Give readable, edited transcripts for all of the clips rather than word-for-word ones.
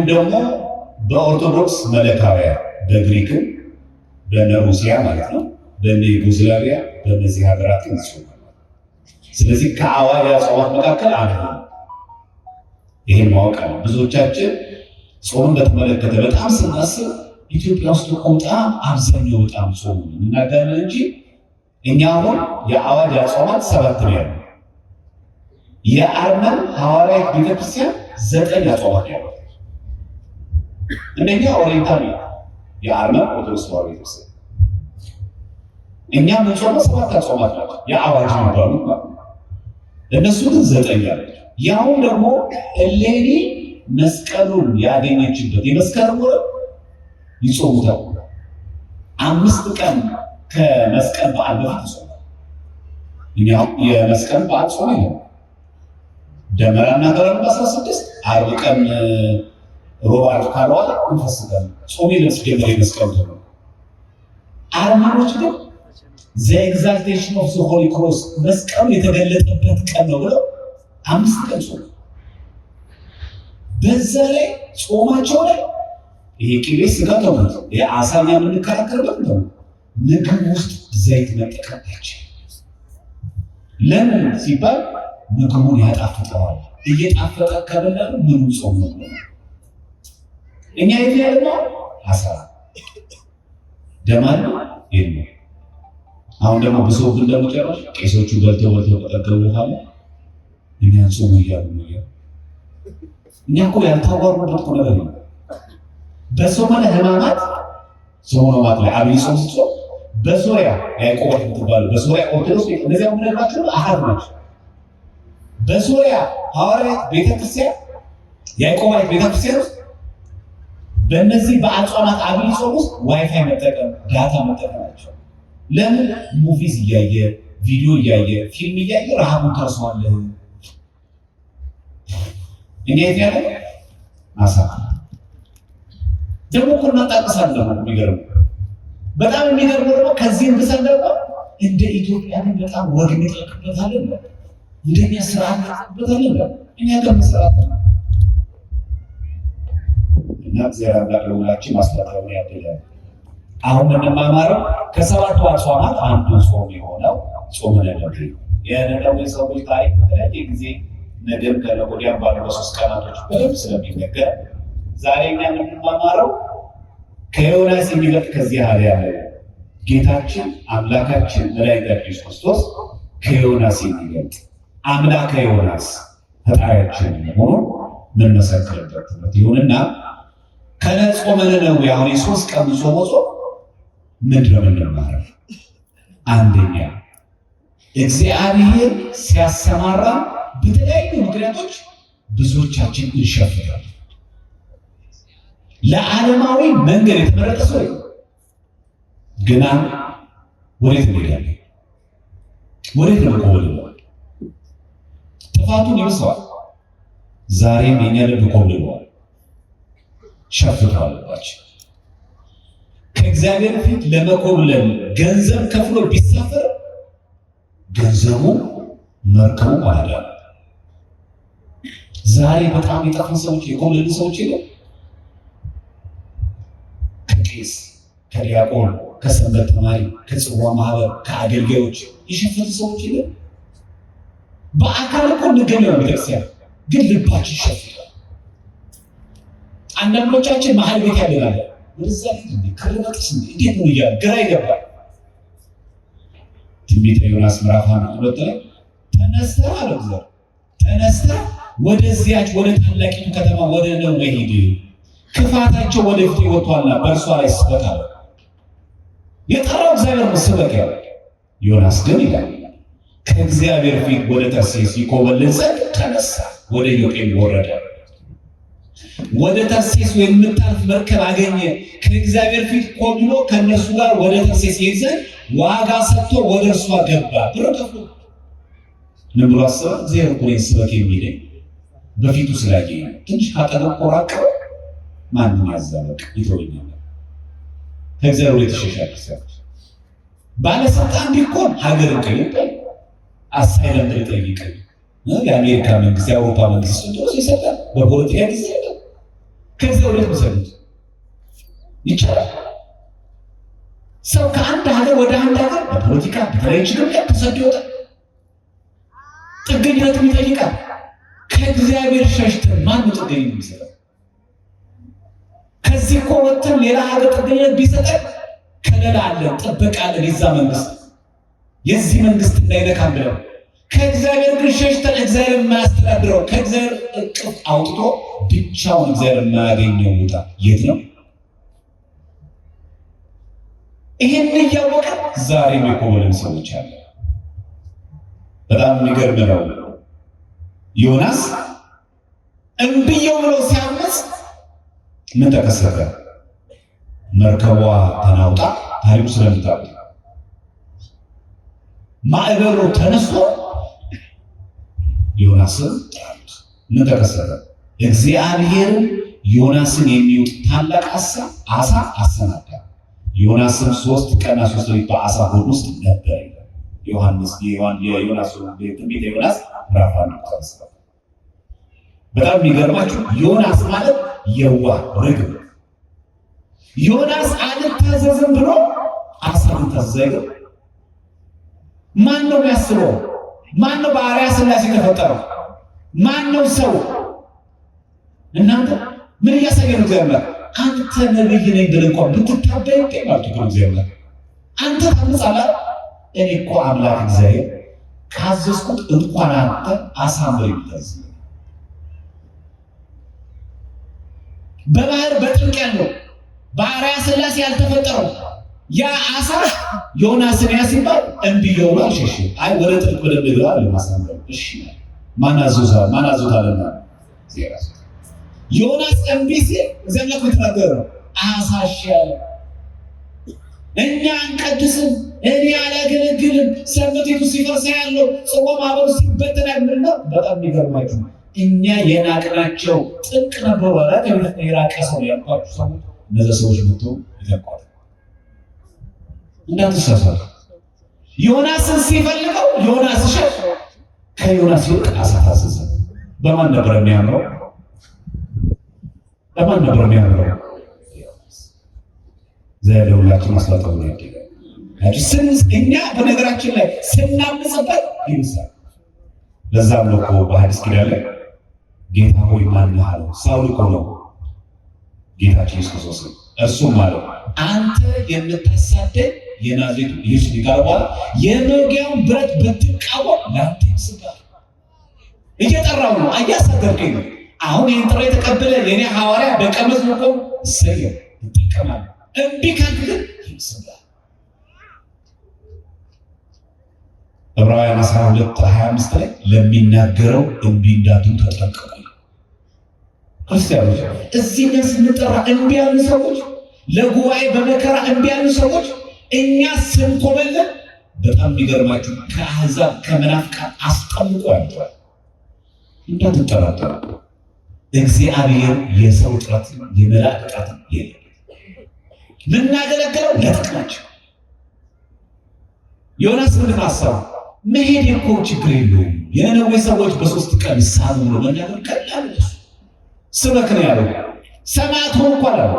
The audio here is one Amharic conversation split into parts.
እንዲሁም ደግሞ በኦርቶዶክስ መለካውያ በግሪክም በሩሲያ ማለት ነው በእነ ዩጎዝላቪያ በእነዚህ ሀገራት ይጾማል። ስለዚህ ከአዋጅ አጽዋማት መካከል አንዱ ነው። ይሄን ማወቅ ነው። ብዙዎቻችን ጾምን በተመለከተ በጣም ስናስብ ኢትዮጵያ ውስጥ በጣም አብዛኛው በጣም ጾም እናገራለን እንጂ እኛ አሁን የአዋጅ አጽዋማት 7 ነው ያለው። የአርመን ሐዋርያት ቤተክርስቲያን 9 አጽዋማት ያለው። እንደኛ ኦሪየንታል የአርመን ኦርቶዶክስ ተዋሕዶ ቤተክርስቲያን እኛ የምንጾመው 7 አጽዋማት ናቸው የአዋጅ የሚባሉት ማለት ነው። እነሱ ግን 9 ያላቸው። ያው ደግሞ እሌኒ መስቀሉን ያገኘችበት የመስቀል ወር ይጾሙታል። 5 ቀን ከመስቀል በዓል በፊት ይጾማል። እኛው የመስቀል በዓል ጾም ነው። ደመራ እናገራለን በ16 ዓርብ ቀን ሮብ ዓርብ ካልዋለ እንፈስጋለን። ጾም የለም ሲጀመር የመስቀል ነው። አርመኖች ግን ዘ ኤግዛልቴሽን ኦፍ ዘ ሆሊ ክሮስ መስቀሉ የተገለጠበት ቀን ነው ብለው 5 ቀን ጾሙ። በዛ ላይ ጾማቸው ላይ ይሄ ቅቤ ስጋ ተውት፣ የአሳኛ የምንከራከርበት ነው። ምግብ ውስጥ ዘይት መጠቀማቸው ለምን ሲባል ምግቡን ያጣፍጠዋል። እየጣፈጠ ከበላሉ ምኑ ጾም ነው። እኛ የት ያለነው አሳራ ደማል የለም። አሁን ደግሞ ብዙ ግን ደግሞ ጨራሽ ቄሶቹ በልተው ተጠገቡ በኋላ እኛ ጾም እያሉ ነው። እኛ እኮ ያልታወርነው እኮ ነገር ነው። በሶማሌ ህማማት ሶማሌ ላይ አብይ ጾም ሲጾም በሶሪያ ያዕቆብ የምትባለው በሶሪያ ኦርቶዶክስ እነዚያ ምንላቸው አሃድ ናቸው። በሶሪያ ሐዋርያት ቤተክርስቲያን ያዕቆባዊት ቤተክርስቲያን ውስጥ በእነዚህ በአጽዋማት አብይ ጾም ውስጥ ዋይፋይ መጠቀም ዳታ መጠቀም ናቸው። ለምን ሙቪዝ እያየ ቪዲዮ እያየ ፊልም እያየ ረሃቡን ትረሳዋለህ። እንዴት ያለ አሳ ደግሞ እኮ እናጣቅሳለን። የሚገርም በጣም የሚገርመው ደግሞ ከዚህም ብሰን ደግሞ እንደ ኢትዮጵያ በጣም ወግ እንጠቅበታለን፣ እንደኛ ስርዓት እንጠቅበታለን። እኛ ደግሞ ስርዓት ነው እና እግዚአብሔር አምላክ ለሁላችን ማስተካከል ያደርጋል። አሁን የምንማማረው ከ7ቱ አጽዋማት አንዱ ጾም የሆነው ጾመ ነነዌ የነነዌ ሰዎች ታሪክ በተለያየ ጊዜ ነገም ከነገ ወዲያም ባሉ በ3 ቀናቶች በደንብ ስለሚነገር ዛሬ እኛ የምንማማረው ከዮናስ የሚበልጥ ከዚህ ዓለም ያለ ጌታችን አምላካችን መድኃኒታችን ኢየሱስ ክርስቶስ ከዮናስ የሚበልጥ አምላከ ዮናስ ፈጣሪያችን መሆኑን የምንመሰክርበት ትምህርት ይሁንና ከጾመ ነነዌ አሁን የ3 ቀን ጾም ምንድን ነው የምንማረው? አንደኛ እግዚአብሔር ሲያሰማራ በተለያዩ ምክንያቶች ብዙዎቻችን እንሸፍራለን። ለዓለማዊ መንገድ የተመረጠ ሰው ግና ወዴት እንሄዳለን? ወዴት ነው የምንቆልለው? ጥፋቱን ይብሰዋል። ዛሬም የኛ ልብ ኮብልሏል፣ ሸፍቷል። ከእግዚአብሔር ፊት ለመኮብለል ገንዘብ ከፍሎ ቢሳፈር ገንዘቡ መርከቡ ማለት ነው። ዛሬ በጣም የጠፉ ሰዎች የኮብለሉ ሰዎች የለም። ከቄስ ከዲያቆን ከሰንበት ተማሪ ከጽዋ ማህበር ከአገልጋዮች የሸፈቱ ሰዎች የለም። በአካል እኮ እንገናኝ ቤተክርስቲያን ግን ልባችን ይሸፍታል። አንዳንዶቻችን መሀል ቤት ያለናል ወደዛ ከረበጥስ እንዴት ነው እያለ ግራ ይገባል። ትንቢተ ዮናስ ምዕራፍ 1 ላይ ተነስተህ አለ እግዚአብሔር ተነስተህ ወደዚያች ወደ ታላቂቱ ከተማ ወደ ነነዌ ሂድ፣ ክፋታቸው ወደፊት ይወጣልና በእርሷ ላይ ስበክ አለ። የጠራው እግዚአብሔር መስበክ ያለ ዮናስ ግን ይላል ከእግዚአብሔር ፊት ወደ ተርሴስ ይኮበልል ዘንድ ተነሳ፣ ወደ ዮጴም ወረደ። ወደ ተርሴስ የምታልፍ መርከብ አገኘ። ከእግዚአብሔር ፊት ኮብሎ ከነሱ ጋር ወደ ተርሴስ ይሄድ ዘንድ ዋጋ ሰጥቶ ወደ እርሷ ገባ። ብር ከፍሎ ምን ብሎ አሰበ? እግዚአብሔር እኮ ስበክ የሚለኝ በፊቱ ስላየኝ ትንሽ ካጠገብ ቆራቀ ማንም ያዛበቅ ይተወኛል። ከእግዚአብሔር ወደ ተሸሻለ ሰው ባለስልጣን ቢሆን ሀገርን ከይጠል አሳይለም ጠይቀ የአሜሪካ መንግስት የአውሮፓ መንግስት እንደው ይሰጣል። በፖለቲካ ጊዜ ከዚህ ወደ ተሰሉት ይቻላል። ሰው ከአንድ ሀገር ወደ አንድ ሀገር በፖለቲካ በተለያዩ ችግር ተሰዶ ይወጣል። ጥገኝነትም ይጠይቃል። ከእግዚአብሔር ሸሽተን ማን ጥገኝ የሚሰጠው? ከዚህ እኮ ወጥተን ሌላ ሀገር ጥገኝነት ቢሰጠን ከለላ አለን፣ ጥበቃ አለን። የዛ መንግስት የዚህ መንግስት እንዳይነካም ብለው ከእግዚአብሔር ግን ሸሽተን እግዚአብሔር የማያስተዳድረው ከእግዚአብሔር እቅፍ አውጥቶ ብቻውን እግዚአብሔር የማያገኘው ቦታ የት ነው? ይህን እያወቀ ዛሬ የሚኮበልን ሰዎች አለ። በጣም የሚገርም ነው። ዮናስ እምብየው ብሎ ሲያመፅ ምን ተከሰተ? መርከቧ ተናውጣ፣ ታሪኩ ስለምታውቁ ማዕበሉ ተነስቶ ዮናስን ጠራሉት። ምን ተከሰተ? እግዚአብሔር ዮናስን የሚውጥ ታላቅ አሳ አሰናዳ። ዮናስም 3 ቀንና 3 ሌሊት በአሳ ሆድ ውስጥ ነበር። ዮናስ ትንቢተ ዮናስ ምዕራፍ 1 በጣም የሚገርማችሁ ዮናስ ማለት የዋህ ርግብ። ዮናስ አልታዘዝም ብሎ አሳ ታዘዘ። ማን ነው የሚያስበው? ማን ነው በአርአያ ሥላሴ የተፈጠረው? ማን ነው ሰው? እናንተ ምን እያሳየ ነው? እግዚአብሔር አንተ ነብይ ነኝ ብለህ እንኳን ብትታበይ ማለት ነው። እግዚአብሔር አንተ ታምጻለህ። እኔ እኮ አምላክ እግዚአብሔር ካዘዝኩት እንኳን አንተ አሳምር ይታዘዝ። በባህር በጥልቅ ያለው በአርአያ ሥላሴ ያልተፈጠረው ያ አሳ ዮናስን ያሲባል እንብየው ነው አልሸሽ። አይ ወደ ጥልቅ ወደ ምግብ አለ ማሳምር። እሺ ማን አዞታልና ዮናስ እንቢሲ ዘመክ ተናገረ። አሳሽ ያለ እኛ አንቀድስም፣ እኔ አላገለግልም፣ ሰንበቴቱ ሲፈርስ ያለው ጽዋ ማህበሩ ሲበተን ያምርና በጣም የሚገርማችሁ እኛ የናቅናቸው ጥልቅ ነበሩ። ከቤት የራቀ ሰው ያልኳችሁ ሰዎች እነዚህ ሰዎች መጥተው ይተቋል። እንዳትሳሳቱ። ዮናስን ሲፈልገው ዮናስ ሸሽ፣ ከዮናስ ይልቅ አሳ ታዘዘ። በማን ነበር የሚያምረው? ለማን ነበር የሚያምረው? ዘይለውላችሁ ማስታወቂያው ነው ያለው። እኛ በነገራችን ላይ ስናምጽበት ይብሳል። ለዛም ነው እኮ በሐዲስ ኪዳን ላይ ጌታ ሆይ ማን ነህ አለው። ሳውል እኮ ነው ጌታችን ኢየሱስ ክርስቶስ። እርሱም አለው አንተ የምታሳደድ የናዝሬቱ ኢየሱስ ሊቀርባል የመውጊያውን ብረት ብትቃወም ለአንተ ይስባል። እየጠራው ነው፣ እያሳደርከኝ ነው። አሁን ይህን ጥሪ የተቀበለ የኔ ሐዋርያ ደቀ መዝሙር ነው። እሰየው ይጠቀማል። እምቢ ካልክ ግን ይስባል። ዕብራውያን 12:25 ላይ ለሚናገረው እምቢ እንዳትሉ ተጠንቀቁ። ክርስቲያኖች እዚህ ላይ ስንጠራ እምቢ ያሉ ሰዎች፣ ለጉባኤ በመከራ እምቢ ያሉ ሰዎች እኛ ስንኮበልን በጣም የሚገርማችሁ ከአሕዛብ ከመናፍቃን አስጠምቆ ያድራል። እንዳትጠራጠሩ። እግዚአብሔር የሰው ጥረት የመላእክት ጥረት የለም። ምናገለግለው ለጥቅማቸው። ዮናስ ምን ሐሳብ መሄድ እኮ ችግር የለውም። የነነዌ ሰዎች በ3 ቀን ሳሉ ብሎ መናገር ቀላል ነው። ስበክ ነው ያለው። ሰማዕት ሆኖ እንኳን አለ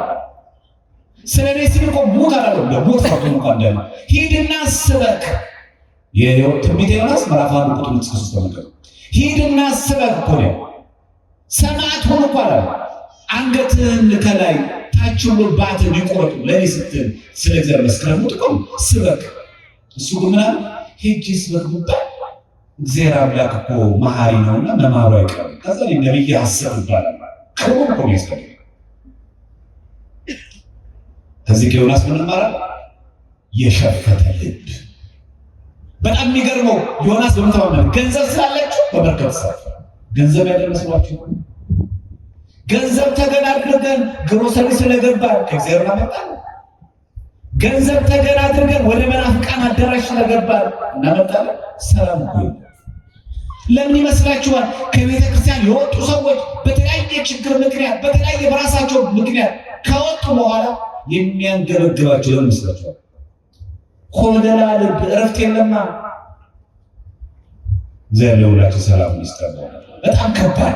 ስለኔ ሲል እኮ ሞት አላለም። ሞት ፈርቶ እንኳን እንዳለ ሂድና ስበክ። የትንቢተ ዮናስ ምዕራፍ 1 ቁጥር 3 ተመልከቱ። ሂድና ስበክ እኮ ነው። ሰማዕት ሆኖ እንኳን አለ አንገትህን ከላይ ታች ልባትን ይቆረጡ ለኔ ስትል ስለ እግዚአብሔር መስከረም ጥቆም ስበክ። እሱ ግን ምን አለ? ሄጄ ስበክ ብባል እግዚአብሔር አምላክ እኮ መሐሪ ነውና መማሩ አይቀርም። ከዛ ነብይ ሐሰብ ይባላል። ከሩም እኮ ያስፈልጋል። ከዚህ ከዮናስ ምን እንማራለን? የሸፈተ ልብ። በጣም የሚገርመው ዮናስ በመተማመን ገንዘብ ስላላችሁ በበረከት ተሳፈረ። ገንዘብ ያደረሰዋችሁ ገንዘብ ተገን አድርገን ግሮሰሪ ስለገባ ከእግዚአብሔር እናመጣለን። ገንዘብ ተገን አድርገን ወደ መናፍቃን አዳራሽ ስለገባ እናመጣለን። ሰላም እኮ ለምን ይመስላችኋል? ከቤተ ክርስቲያን የወጡ ሰዎች በተለያየ ችግር ምክንያት በተለያየ በራሳቸው ምክንያት ከወጡ በኋላ የሚያንገበግባቸው ለምን ይመስላችኋል? ኮለላ ልብ፣ እረፍት የለማ። እግዚአብሔር ለሁላችን ሰላም ይስጠን። በጣም ከባድ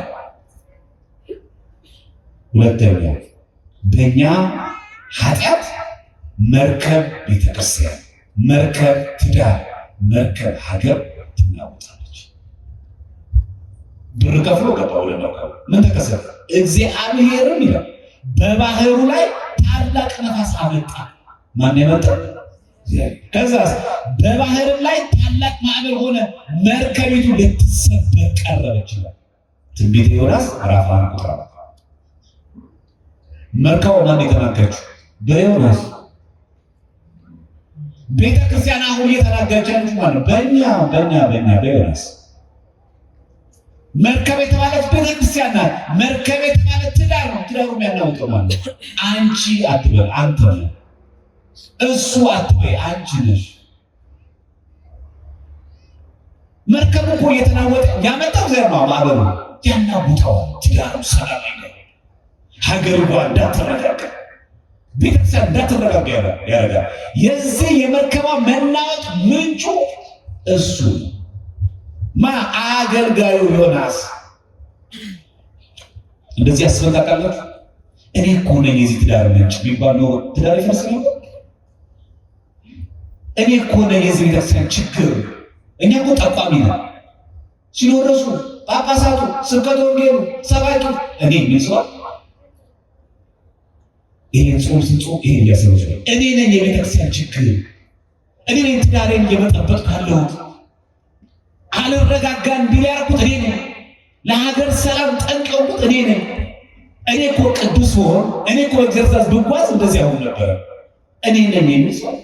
ሁለተኛ በእኛ ኃጢአት መርከብ ቤተክርስቲያን፣ መርከብ ትዳር፣ መርከብ ሀገር ትናወጣለች። ብር ከፍሎ ገባ ወደ መርከቡ። ምን ተከሰተ? እግዚአብሔርም ይላል በባህሩ ላይ ታላቅ ነፋስ አመጣ። ማን ያመጣ? ከዛስ በባህርም ላይ ታላቅ ማዕበል ሆነ፣ መርከቢቱ ልትሰበር ቀረበች ይላል ትንቢተ ዮናስ ምዕራፍ 1 ቁጥር 4። መርከቧ ማን የተናገረችው? በዮናስ። ቤተክርስቲያን አሁን እየተናገረች ያለች ማለት ነው በእኛ በዮናስ። መርከብ የተባለች ቤተክርስቲያን ናት። መርከብ የተባለ ትዳር ነው። ትዳሩ የሚያናውጠው ማለት ነው። አንቺ አትበል አንተ ነህ፣ እሱ አትበይ አንቺ ነሽ። መርከቡ እኮ እየተናወጠ ያመጣው ዘር ነው። ማዕበሉ ያናውጠዋል። ትዳሩ ሰላም አይደለም። ሀገሪቷ እንዳትረጋጋ፣ ቤተክርስቲያን እንዳትረጋጋ ያደርጋል። የዚህ የመርከቧ መናወጥ ምንጩ እሱ አገልጋዩ ዮናስ። እንደዚህ ያስፈልጋለሁ። እኔ እኮ ነኝ የዚህ ትዳር ምንጭ ቢባል ነው ትዳር ይፈርስ ነው። እኔ እኮ ነኝ የዚህ ቤተክርስቲያን ችግር። እኛ እኮ ጠቋሚ ነን። ሲኖዶሱ፣ ጳጳሳቱ፣ ስብከተ ወንጌሉ፣ ሰባኪ እኔ ምን ሰው ይሄን ጾም ስንጾም ይሄን እያሰበች ነው። እኔ ነኝ የቤተክርስቲያን ችግር። እኔ ነኝ ትዳሬን እየመጠበቅ ካለሁት። አልረጋጋ እንዲል ያደረኩት እኔ ነኝ። ለሀገር ሰላም ጠንቅ የሆንኩት እኔ ነኝ። እኔ እኮ ቅዱስ ሆን፣ እኔ እኮ እግዚአብሔር ብጓዝ እንደዚህ አሁን ነበረ። እኔ ነኝ የሚል ሰው።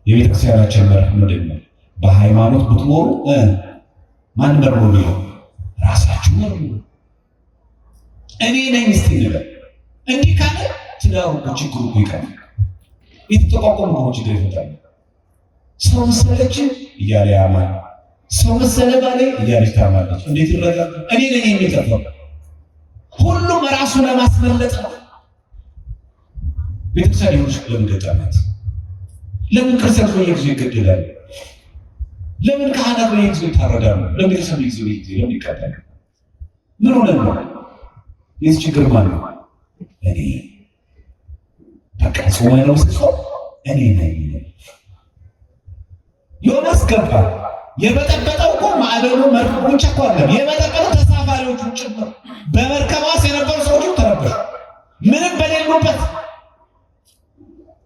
የቤተክርስቲያናችን መርህ ምንድን ነው? በሃይማኖት ብትኖሩ ማን መርኖ ነው? ራሳችሁ መርኖ። እኔ ነኝ እስቲ ነገር እንዲህ ካለ ትዳሩ ችግሩ ይቀራል። የተጠቋቋሙ ችግር ይፈታል። ሰው መሰለች እያለ ያማል፣ ሰው መሰለ ባለ እያለች ታማለች። እንዴት ይረጋል? እኔ ነኝ የሚከፋው። ሁሉም ራሱ ለማስመለጥ ነው። ቤተክርስቲያን ይሁንሽ ለምን ገጠማት? ለምን ክርስቲያኖች በየጊዜው ይገደላሉ? ለምን ካህናት በየጊዜው ይታረዳሉ? ለምን ቤተክርስቲያን በየጊዜው ለምን ይቀጣሉ? ምን ሆነ ነው? የዚህ ችግር ማን ነው? እኔ በቃ ሰው ነው ሰው እኔ ነኝ። ዮናስ ገባ። የበጠበጠው እኮ ማዕበሉ መርከቦች እኮ አይደለም የበጠበጠው ተሳፋሪዎቹ ጭምር። በመርከቧ የነበሩ ሰዎች ተረበሹ። ምንም በሌሉበት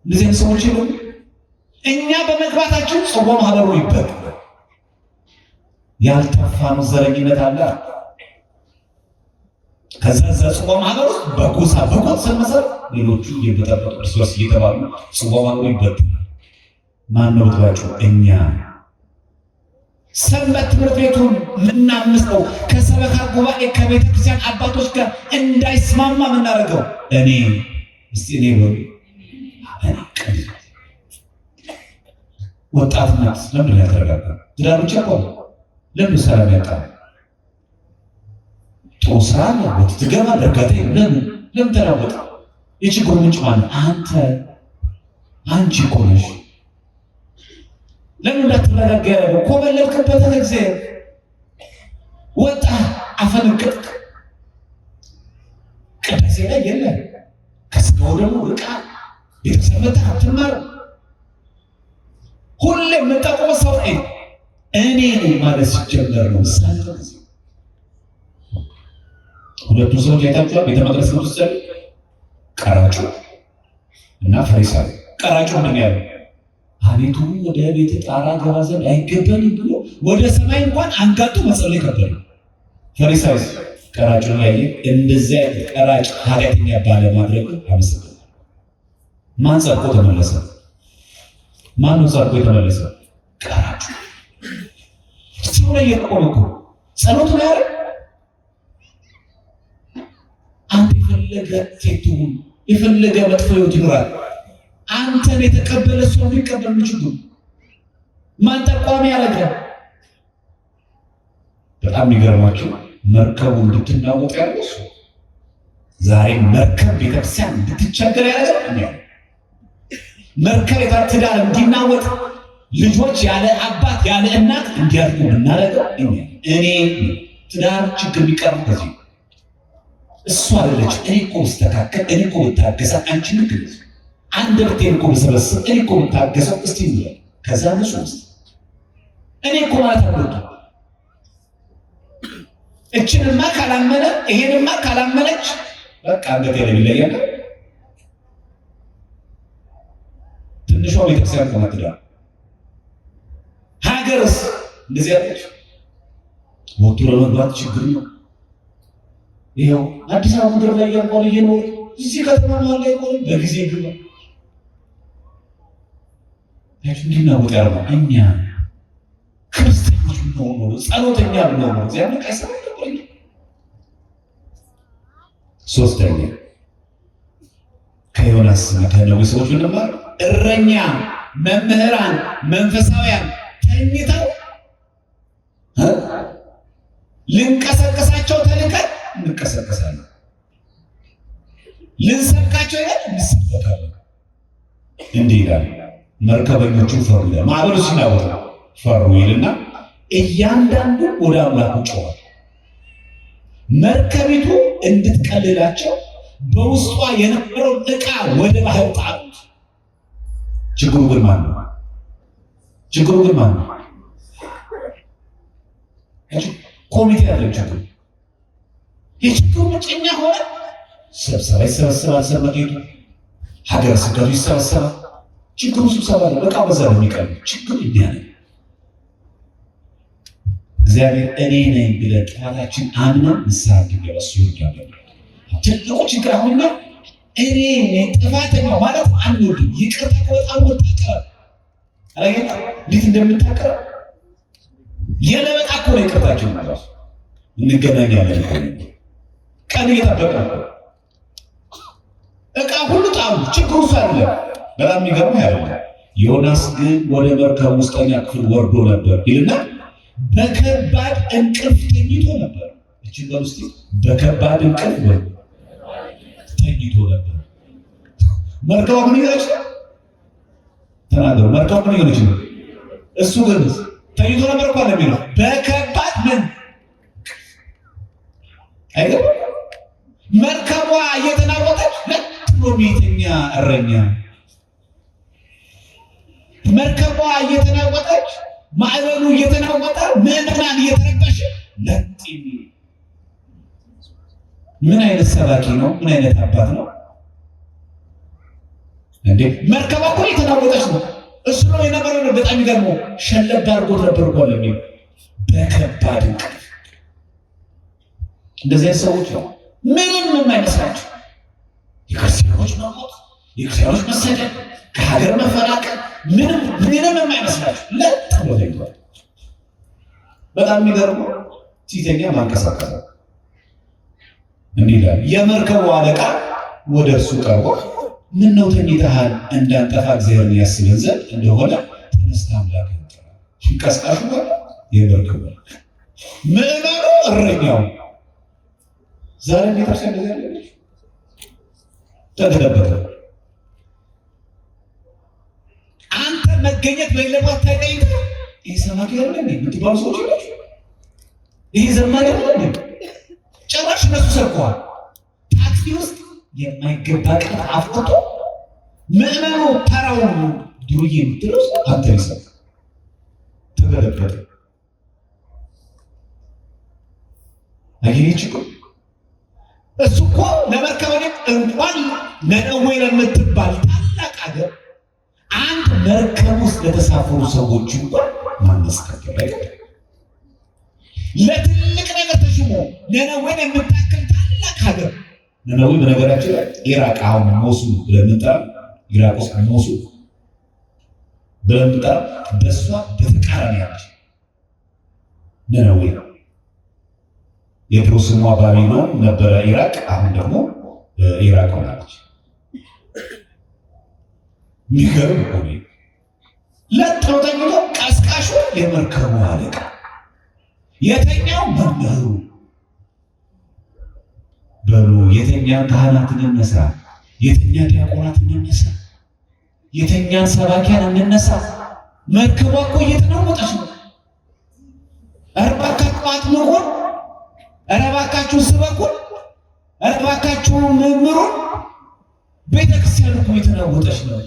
እንደዚህ ሰዎች ይሉ እኛ በመግባታችን ጽዋ ማህበሩ ይበቅ ያልተፋነው ዘረኝነት አለ። ከዛ ጽዋ ማህበሩ በጎሳ ስንመሰር ሌሎቹ እየበጠበጡ እርስ በርስ እየተባሉ ጽዋ ማህበሩ ይበቅ። ማን ነው ብትባቸው? እኛ ሰንበት ትምህርት ቤቱን ምናምነው ከሰበካ ጉባኤ ከቤተ ክርስቲያን አባቶች ጋር እንዳይስማማ ምናደርገው እኔ ነው። ወጣትነት ለምን ያደርጋል? ትዳሮች ያቆም ለምን ሰላም ያጣል? ጥሩ ስራ ነው ትገባ ለጋቴ ለምን ተራወጣ? የችግሩ ምንጭ ማለት አንቺ እኮ ነሽ። ለምን እንዳትረጋጋ ያደረገው? ኮበለልክበት ጊዜ ወጣ አፈነገጥክ። ቅዳሴ ላይ የለም ከስጋው ደግሞ ርቃ ቤተክርስቲያን መጣ አትማር። ሁሌ የምጠቆመው ሰው እኔ ነኝ ማለት ሲጀመር ነው። ሁለቱ ሰዎች አይታችኋል? ቤተ መቅደስ ውስጥ ቀራጩ እና ፈሪሳዊ። ቀራጩ ምንድን ነው ያለው? አቤቱ ወደ ቤት ጣራ ገባ ዘንድ አይገባኝም ብሎ ወደ ሰማይ እንኳን አንጋጡ መጸለይ ከበደ። ፈሪሳዊ ቀራጩ ላይ እንደዚያ ቀራጭ ኃጢአተኛ ባለማድረግ አመሰገነ። ማን ጸድቆ ተመለሰ? ማን ነው ጸድቆ የተመለሰ? ቀራጩ። ሰው ላይ የቆመ እኮ ጸሎቱ ላይ አይደል? አንተ የፈለገ ሴት ሁን፣ የፈለገ መጥፎ ህይወት ይኖራል። አንተን የተቀበለ ሰው ሊቀበል ምችሉ ማን ጠቋሚ ያደረገ? በጣም የሚገርማችሁ መርከቡ እንድትናወጥ ያለው እሱ። ዛሬ መርከብ ቤተክርስቲያን እንድትቸገር ያደረገ መርከብ ትዳር እንዲናወጥ ልጆች ያለ አባት ያለ እናት እንዲያድጉ እናደርገው እኔ ትዳር ችግር ቢቀርብ ከዚህ እሷ አለች እኔ እኮ ብስተካከል፣ እኔ እኮ ብታገሳ፣ አንቺ ልክ አንደበቴን እኮ ብሰበስብ፣ እኔ እኮ ብታገሰው እስቲ ይላል። ከዛ ንሱ ውስጥ እኔ እኮ ማለት አለበት እችንማ ካላመነ ይሄንማ ካላመነች በቃ አንገቴ ላይ ይለያል። ትንሿ ቤተክርስቲያን ከማትዳ ሀገርስ እንደዚህ ያለች ወጥቶ ለመግባት ችግር ነው። ይኸው አዲስ አበባ ምድር ላይ ያለው እየኖር እዚህ ከተማ ላይ ያለው በጊዜ ግባ እንዲና ወጣ ያርባ እኛ ክርስቲያኖች ነው ጸሎተኛ ነው እግዚአብሔር ካይሰማ ነው። ሶስተኛ ከዮናስ ከነዌ ሰዎች እንማር። እረኛ መምህራን መንፈሳውያን ተኝተው ልንቀሰቀሳቸው ተልከን እንቀሰቀሳለን፣ ልንሰብካቸው ይላል እንሰብካለን። እንዲህ ይላል መርከበኞቹ ፈሩ ይላል። ማዕበሉ ሲናወጥ ፈሩ ይልና እያንዳንዱ ወደ አምላኩ ጮኸ። መርከቢቱ እንድትቀልላቸው በውስጧ የነበረው ዕቃ ወደ ባህር ጣሉት። ችግሩ ግን ማን ነው? ችግሩ ግን ማን ነው? ኮሚቴ ያለው ችግሩ የችግሩ ምንጭኛ ሆነ። ስብሰባ ይሰበሰባል፣ ሰመጌቱ ሀገረ ስብከቱ ይሰበሰባል። ችግሩ ስብሰባ ነው። በቃ በዛ ነው የሚቀር ችግሩ እንዲያለ እግዚአብሔር እኔ ነኝ ብለን ጥፋታችን አምነን ንስሐ እንድንገባሱ ይወዳል። ትልቁ ችግር አሁን ነው እኔ ነኝ ጥፋተኛው ማለት አንወድም። ይቅርታ ከወጣው ወጣቀር አረጋ እንዴት እንደምታቀር የለበጣ እኮ ነው ይቅርታችን ማለት እንገናኛለን። ቀን እየጠበቀ ነው። ዕቃ ሁሉ ጣሉ። ችግሩ ሳለ በጣም የሚገርም ያለው ዮናስ ግን ወደ መርከብ ውስጠኛ ክፍል ወርዶ ነበር ይልና በከባድ እንቅልፍ ተኝቶ ነበር። እቺን በውስጥ በከባድ እንቅልፍ ተኝቶ ነበር። መርከቡ ምን ይላል ተናገሩ። መርከቡ ምን ይላል? እሱ ግን ተኝቶ ነበር እኮ ነው የሚለው። በከባድ ምን አይደል? መርከቧ እየተናወጠች ለጥሎ ቤተኛ እረኛ መርከቧ እየተናወጠች ማዕበሉ እየተናወጠ ምዕመናን እየተረበሸ ለጥ ምን አይነት ሰባኪ ነው? ምን አይነት አባት ነው እንዴ? መርከቧ እኮ እየተናወጠች ነው። እሱ ነው የነበረው። በጣም ይገርመው ሸለብ አድርጎት ነበር እኮ ለሚል በከባድ እንቅልፍ እንደዚህ ሰዎች ነው ምንም የማይመስላቸው የክርስቲያኖች መሞት፣ የክርስቲያኖች መሰደድ፣ ከሀገር መፈናቀል ምንም የማይመስላቸው ለጥ ብሎ ተኝቷል። በጣም የሚገርመው ሲተኛ ማንቀሳቀስ እንዲህ ይላል። የመርከቡ አለቃ ወደ እርሱ ቀርቦ ምን ነው ተኝተሃል? እንዳንጠፋ እግዚአብሔርን ያስበን ዘንድ እንደሆነ ተነስተህ አምላክህን ጥራ። ቀስቃሹ የመርከቡ ምዕመኑ እረኛው ዛሬ ቤተክርስቲያን እንደዚህ ያለች ተደረበተ። አንተ መገኘት በሌለባት ታይቀይተ ይህ ሰማክ ያለ የምትባሉ ሰዎች ናቸው። ይህ ዘማሪ ያለ ጭራሽ እነሱ ሰርቀዋል። ታክሲ ውስጥ የማይገባ ቃል አፍጥቶ ምዕመኑ ተራው ዱርዬ የምትለው አንተ ይሰጥ ተገለበጠ። አየች እኮ እሱ እኮ ለመርከበኞች እንኳን ነነዌ ለምትባል ታላቅ ሀገር አንድ መርከብ ውስጥ ለተሳፈሩ ሰዎች እንኳን ማመስከር አይደለም። ለትልቅ ነገር ተሽሞ ነነዌን የምታክል ታላቅ ሀገር ነነዌ በነገራችን ላይ ኢራቅ አሁን ሞሱል ብለን እንጠራለን። ኢራቅ ውስጥ ሞሱል ብለን እንጠራለን። በእሷ በተቃራኒ ያለች ነነዌ ነው። የድሮ ስሟ ባቢሎን ነበረ ኢራቅ። አሁን ደግሞ ኢራቅ ሆናለች። የሚገርም እኮ ነው። ለጥሮ ተኝቶ ቀስቃሹ የመርከቡ አለቃ፣ የተኛው መምህሩ። በሉ የተኛን ካህናትን እንነሳ፣ የተኛ ዲያቆናትን እንነሳ፣ የተኛን ሰባኪያን እንነሳ። መርከቧ እኮ እየተናወጠች ነው። እባካችሁ አጥምቁን፣ እባካችሁ ስበኩን። እባካችሁ መምህሩ ቤተክርስቲያን እኮ የተናወጠች ነው።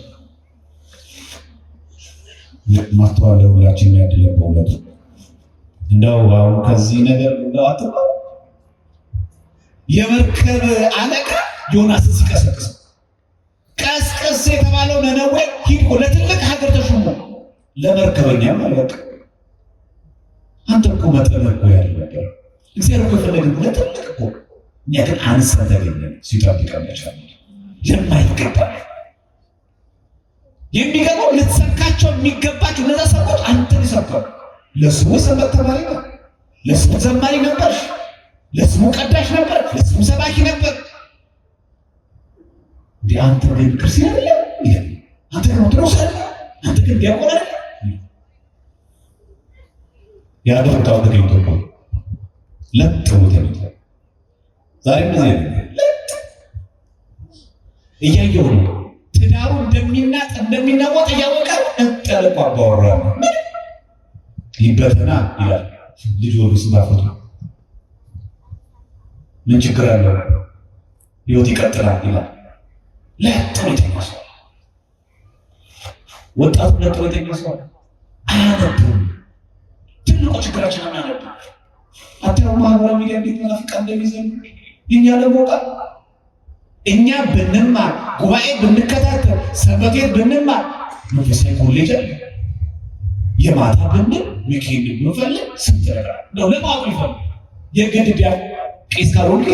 ማስተዋል ሁላችን የሚያድለን በእውነቱ እንደው አሁን ከዚህ ነገር እንደው አትባል። የመርከብ አለቃ ዮናስን ሲቀሰቅስ ቀስቅስ የተባለው ነነዌ ሂድ ለትልቅ ሀገር ተሾሞ ለመርከበኛ ማለት አንተ እኮ መጠን እኮ ያለ ነበር። እግዚአብሔር እኮ ፈለገን ለትልቅ እኮ እኛ ግን አንሰን ተገኘን። ሲጠብቀን መቻል የማይገባ የሚገባው ልትሰብካቸው የሚገባቸው እነዛ ሰዎች አንተን ይሰብካሉ። ለስሙ ሰንበት ተማሪ ነው፣ ለስሙ ዘማሪ ነበር፣ ለስሙ ቀዳሽ ነበር፣ ለስሙ ሰባኪ ነበር። እንዲህ አንተ ግን ክርስቲያን አይደለም፣ አንተ ግን ኦርቶዶክስ አይደለም፣ አንተ ግን ዲያቆን አይደለም። ያደረገው ተገኝቶ እኮ ለጥሩ ተገኝቶ ዛሬ ምን ለጥ እያየሁ ነው። ትዳሩ እንደሚናወጥ እያወቀ እንጠለቋ ባወራ ይበተና ይላል። ልጅ ወደ ስባፈቱ ምን ችግር አለው? ህይወት ይቀጥላል ይላል። ለጥሩ ተገኝቶ ወጣቱ ለጥሩ ተገኝቶ አያነብም። ትልቁ ችግራችን አናነብም። አጥተው ማህበራዊ ሚዲያ እንዴት መናፍቃ እንደሚዘኑ እኛ ለሞቃ እኛ ብንማር ጉባኤ ብንከታተል ሰንበቴ ብንማር መንፈሳዊ ኮሌጅ አለ የማታ ብንል ሚካኤል ብንፈልግ ስንት ነገር ነው ለማወቅ ይፈልግ የገድቢያ ቄስ ካልሆንክ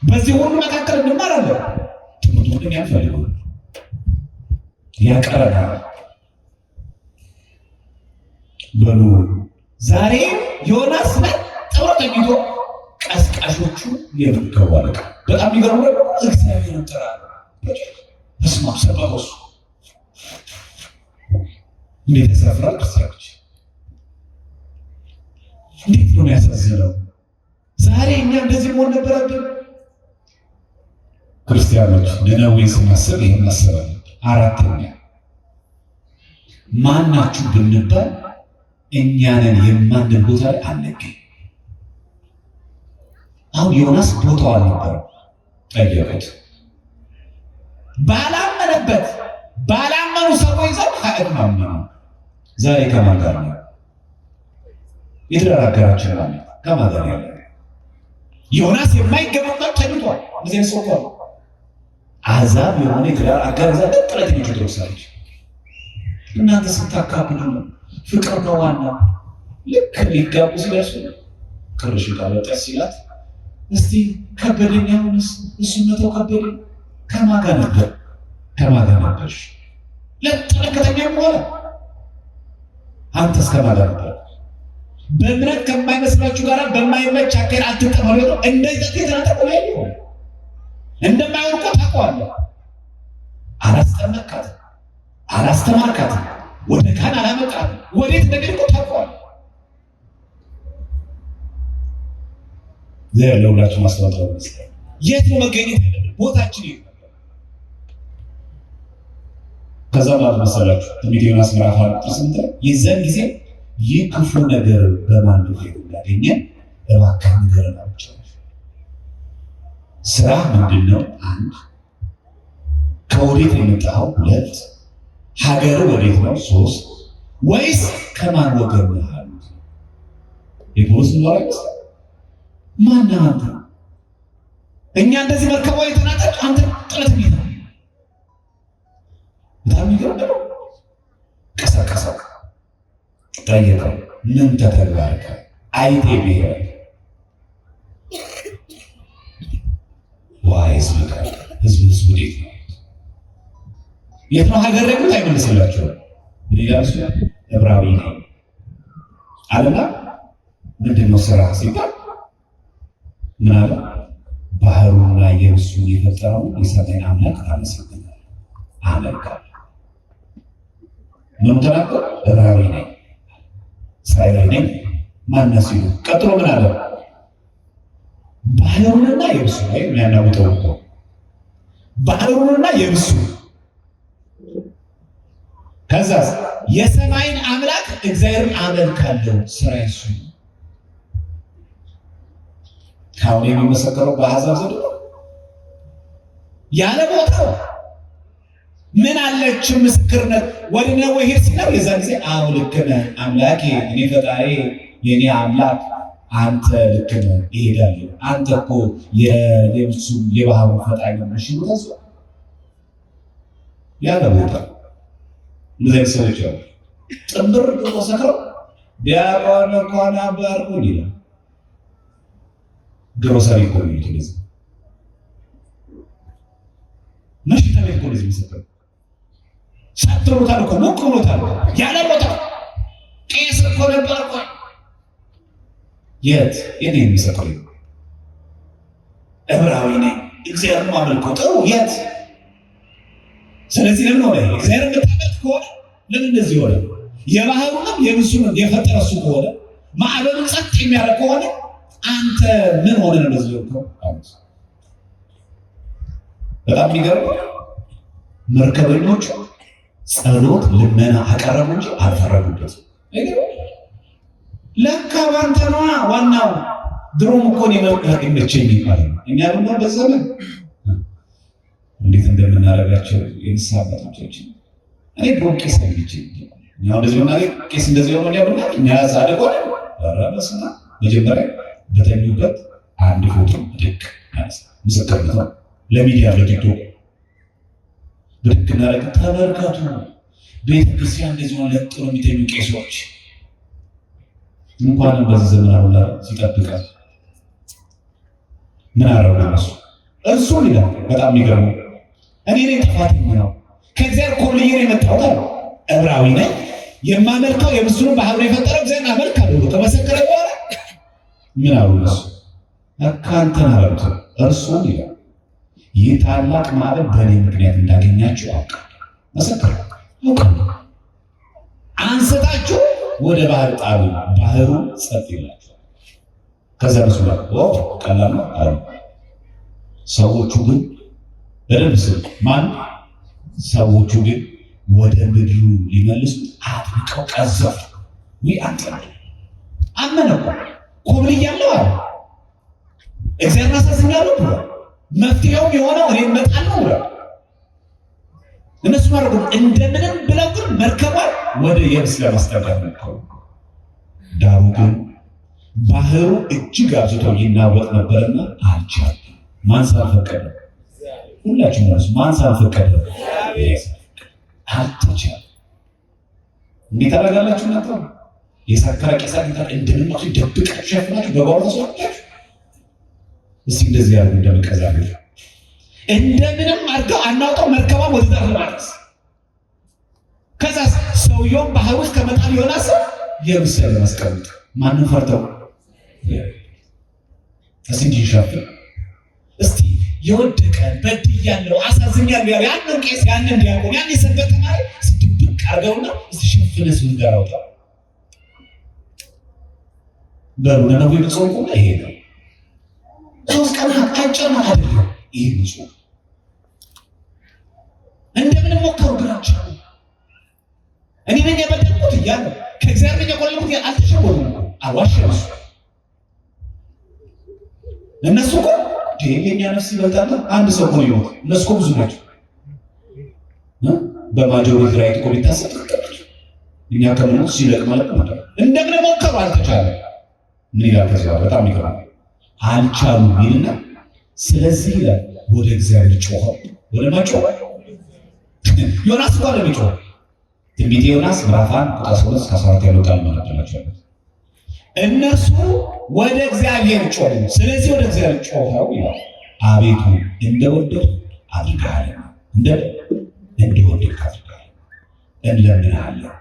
በዚህ ሁሉ መካከል እንማራለን። ትምህርቱን ያንፈልጉ ያቀረናል በሉ ዛሬ ዮናስ ጥሩ ተኝቶ ቀስቃሾቹ የመርከቡ አለቃ በጣም ይገርም ነው። እግዚአብሔርን ጠራ በስመ አብ ሰበከሱ እንዴት ተሰፍራል። ክርስቲያኖች እንዴት ነው የሚያሳዝነው። ዛሬ እኛ እንደዚህ መሆን ነበረብን። ክርስቲያኖች ነነዌን ስናስብ ይህን ማሰብ አለብን። አራተኛ ማናችሁ ብንባል እኛንን የማንን ቦታ ላይ አንገኝ። አሁን ዮናስ ቦታው አልነበረም። ጠየቁት። ባላመነበት ባላመኑ ሰዎች ዘንድ ከእድማም ነው። ዛሬ ከማን ጋር ነው የተደራደራችሁ? ከማን ጋር ያለ? ዮናስ የማይገባበት ተኝቷል። እዚህ ሰው ነው አዛብ የሆነ የትዳር አጋር ዛ ጥረት ይችላልች። እናንተ ስታካብሉ ነው ፍቅር ነው ዋና። ልክ ሊጋቡ ሲደርሱ ቅርሽ ካለጠ ሲላት እስቲ ከበደኝ አሁንስ እሱ መተው ከበደኝ። ከማን ጋር ነበር? ከማን ጋር ነበርሽ? ለጥረከተኛ ሆነ አንተስ ከማን ጋር ነበር? በእምነት ከማይመስላችሁ ጋር በማይመች አካሄድ አትጠመዱ ነው። እንደዚህ ተናጠቁ ነው እንደማይወርቁ ታውቀዋለህ። አላስጠመቃት አላስተማርካት ወደ ካን አላመጣት ወዴት እንደሚልኩ ታውቀዋለህ። ዘር ለሁላችሁ ማስተዋወቅ ነው። የት ነው መገኘት ያለብን? ቦታችን ይሄ ነው። ከዛ ማለት መሰላችሁ ትንቢተ ዮናስ ምዕራፍ 8 የዛን ጊዜ ይህ ክፉ ነገር በማን ምክንያት እንዳገኘ እባክህ ንገረን አላቸው። ስራ ምንድን ነው? አንድ ከወዴት የመጣኸው? ሁለት ሀገር ወዴት ነው? ሶስት ወይስ ከማን ወገን ነህ አሉት። የፖሊስ ወራይስ ማን አንተ? እኛ እንደዚህ መርከቧ የተናጠች አንተ ጥለት ነው። በጣም ይገርም ነው። ቀሰቀሰው፣ ጠየቀው፣ ምን ተተባርከ? አይቴ ብሔር ዋይስ ልቀር ህዝብ ወዴት ነው? የት ነው ሀገር ደግሞ አይመልስላችሁ። ሌላስ ዕብራዊ ነው አለና ምንድን ነው ስራ ሲባል ምን አለ? ባህሩና የብሱን የፈጠረው የሰማይ አምላክ አመሰግናለሁ አመልካለሁ። ምን ተናገረ? ዕብራዊ ነኝ እስራኤላዊ ነኝ ማነው ሲሉ ቀጥሎ ምን አለ? ባህሩንና የብሱ ላይ የሚያናውጠው እኮ ባህሩንና የብሱ ከዛስ የሰማይን አምላክ እግዚአብሔርን አመልካለሁ ስራ እሱ። ካሁን የሚመሰከረው በአሕዛብ ዘንድ ነው። ያለ ቦታው ምን አለች ምስክርነት ወደ ነዌ ሄድ ሲለው የዛን ጊዜ አዎ ልክ ነህ አምላኬ፣ እኔ ፈጣሪ የኔ አምላክ አንተ ልክ ነህ እሄዳለሁ፣ አንተ እኮ የሌብሱ የባህሩ ፈጣሪ ነው እሺ ተስ ያለ ቦታ ለዚህ ሰዎች ያው ጥምር ብሎ ሰክረው ዲያቆን እንኳን አባርኩ ይላል። ግሮሰሪ እኮ ነው እንደዚህ መሽታ ቤት እኮ ነው የሚሰጠው። ሳትሮታል እኮ ነው ቆሎታል ያለ ቦታ ቄስ እኮ ነበር እኮ የት የሚሰጠው ዕብራዊ ነኝ እግዚአብሔር ማመልከው ጥሩ የት። ስለዚህ ለምን ሆነ እግዚአብሔር የምታመልክ ከሆነ ለምን እንደዚህ ሆነ? የባህሩንም የብሱንም የፈጠረ እሱ ከሆነ ማዕበሉን ጸጥ የሚያደርግ ከሆነ አንተ ምን ሆነ ነው እንደዚህ ሆነ? በጣም የሚገርም መርከበኞች ጸሎት ልመና አቀረቡ እንጂ አልፈረዱበትም። ለካ ባንተ ነዋ ዋናው። ድሮም እኮ ነው መልካም ይመቸኝ ይባላል። እኛ ደግሞ በዘመን እንዴት እንደምናደርጋቸው የንስሐ አባቶቻችን እኔ ድሮ ቄስ ነኝ እኛው እንደዚህ ሆናለ ቄስ እንደዚህ ሆኖ ያሉና እኛ ጻድቆ ረበስና መጀመሪያ በተኙበት አንድ ፎቶ ልክ ምስክርነት ነው ለሚዲያ ለቲክቶክ ብድግ እናደርግ ተመልከቱ። ቤተክርስቲያን እንደዚህ ሆነ ለጥሩ የሚተኙ ቄሶች እንኳንም በዚህ ዘመን አሁን ሲጠብቃል ምን አረጋሱ እርሱ ይላል። በጣም የሚገርመው እኔ ነኝ ጥፋተኛ ነው ከእግዚአብሔር ኮልዬ ነው የመጣሁት አለ። ዕብራዊ ነኝ የማመልከው የምስሉን ባህር የፈጠረው እግዚአብሔር አመልካለሁ ብሎ ከመሰከረ በኋላ ምን አሉ እሱ አካንተን አሉት። እርሱ ይላል ይህ ታላቅ ማዕበል በእኔ ምክንያት እንዳገኛችሁ አውቃለሁ። መሰከረ አውቃለሁ። አንስታችሁ ወደ ባህር ጣሉ፣ ባህሩ ጸጥ ይላችኋል። ከዛ እሱ ጋር ቀላል ነው አሉ። ሰዎቹ ግን በደንብ ስል ማን ሰዎቹ ግን ወደ ምድሩ ሊመልሱ አጥብቀው ቀዘፉ። ወይ አንተ አመነ እኮ ኮብልያለሁ አለ እግዚአብሔር አሳዝኛለሁ ብሎ መፍትሄውም የሆነው እኔ እመጣለሁ ብሎ እነሱ ማረጉ እንደምንም ብለው ግን መርከቧን ወደ የብስ ለማስጠጋት ሞከሩ። ዳሩ ግን ባህሩ እጅግ አብዝቶ ይናወጥ ነበርና አልቻለም። ማን ሳልፈቀደ? ሁላችሁም ማለት ማን ሳልፈቀደ? አልተቻለም። እንዴት አደረጋላችሁ እናንተ? የሰከረ ቄሳር እንደምንም ደብቃችሁ ሸፍናችሁ በጓሮ ተሰጣችሁ። እስኪ እንደዚህ ያሉ እንደምቀዛሉ እንደምንም አድርገው አናውጣው መርከቧን ወደ ዳር ለማድረስ። ከዛ ሰውየውን ባህር ውስጥ ከመጣል ዮናስ የብስ ለማስቀመጥ ማንን ፈርተው እስኪ እንዲሸፍን እስቲ የወደቀ በድያለሁ አሳዝኛለሁ ያንን ቄስ ያንን ዲያቆን ያን የሰበከ ማለት ድብቅ አድርገውና እስቲ ሸፍነህ ሰው ጋር አውጣ በሉ ነው የጾም ቁም ይሄ ነው። ሶስት ቀን አጭር አይደለም ይሄ ነው። እንደምን ሞከሩ ብላችሁ እኔ ነኝ የበደልኩት እያለ ከእግዚአብሔር የቆለልኩት አልተሸወዱም እኮ አልዋሸም። እነሱ እኮ የኛ ነፍስ ይበልጣል አንድ ሰው ነው ይሞት። እነሱ እኮ ብዙ ናቸው። በማጆሪቲ ራይት እኮ ቢታሰብ እኛ ከምን ሲለቅ ማለት ነው። እንደምን ሞከሩ አልተቻለም። ምን ይላል ከዚያ በጣም ይገርማል። አልቻሉም ይልና ስለዚህ ይላል ወደ እግዚአብሔር ጮኸ። ወደ ማጮኸ ዮናስ ጋር ለሚጮህ ትንቢተ ዮናስ ምዕራፍ 1 ቁጥር 3-14 ያለው ቃል ማለት ነው። እነሱ ወደ እግዚአብሔር ጮኹ። ስለዚህ ወደ እግዚአብሔር ጮኸው ይላል አቤቱ እንደወደድክ አድርገሃል፣ እንደወደድክ አድርገሃል፣ እንለምንሃለን።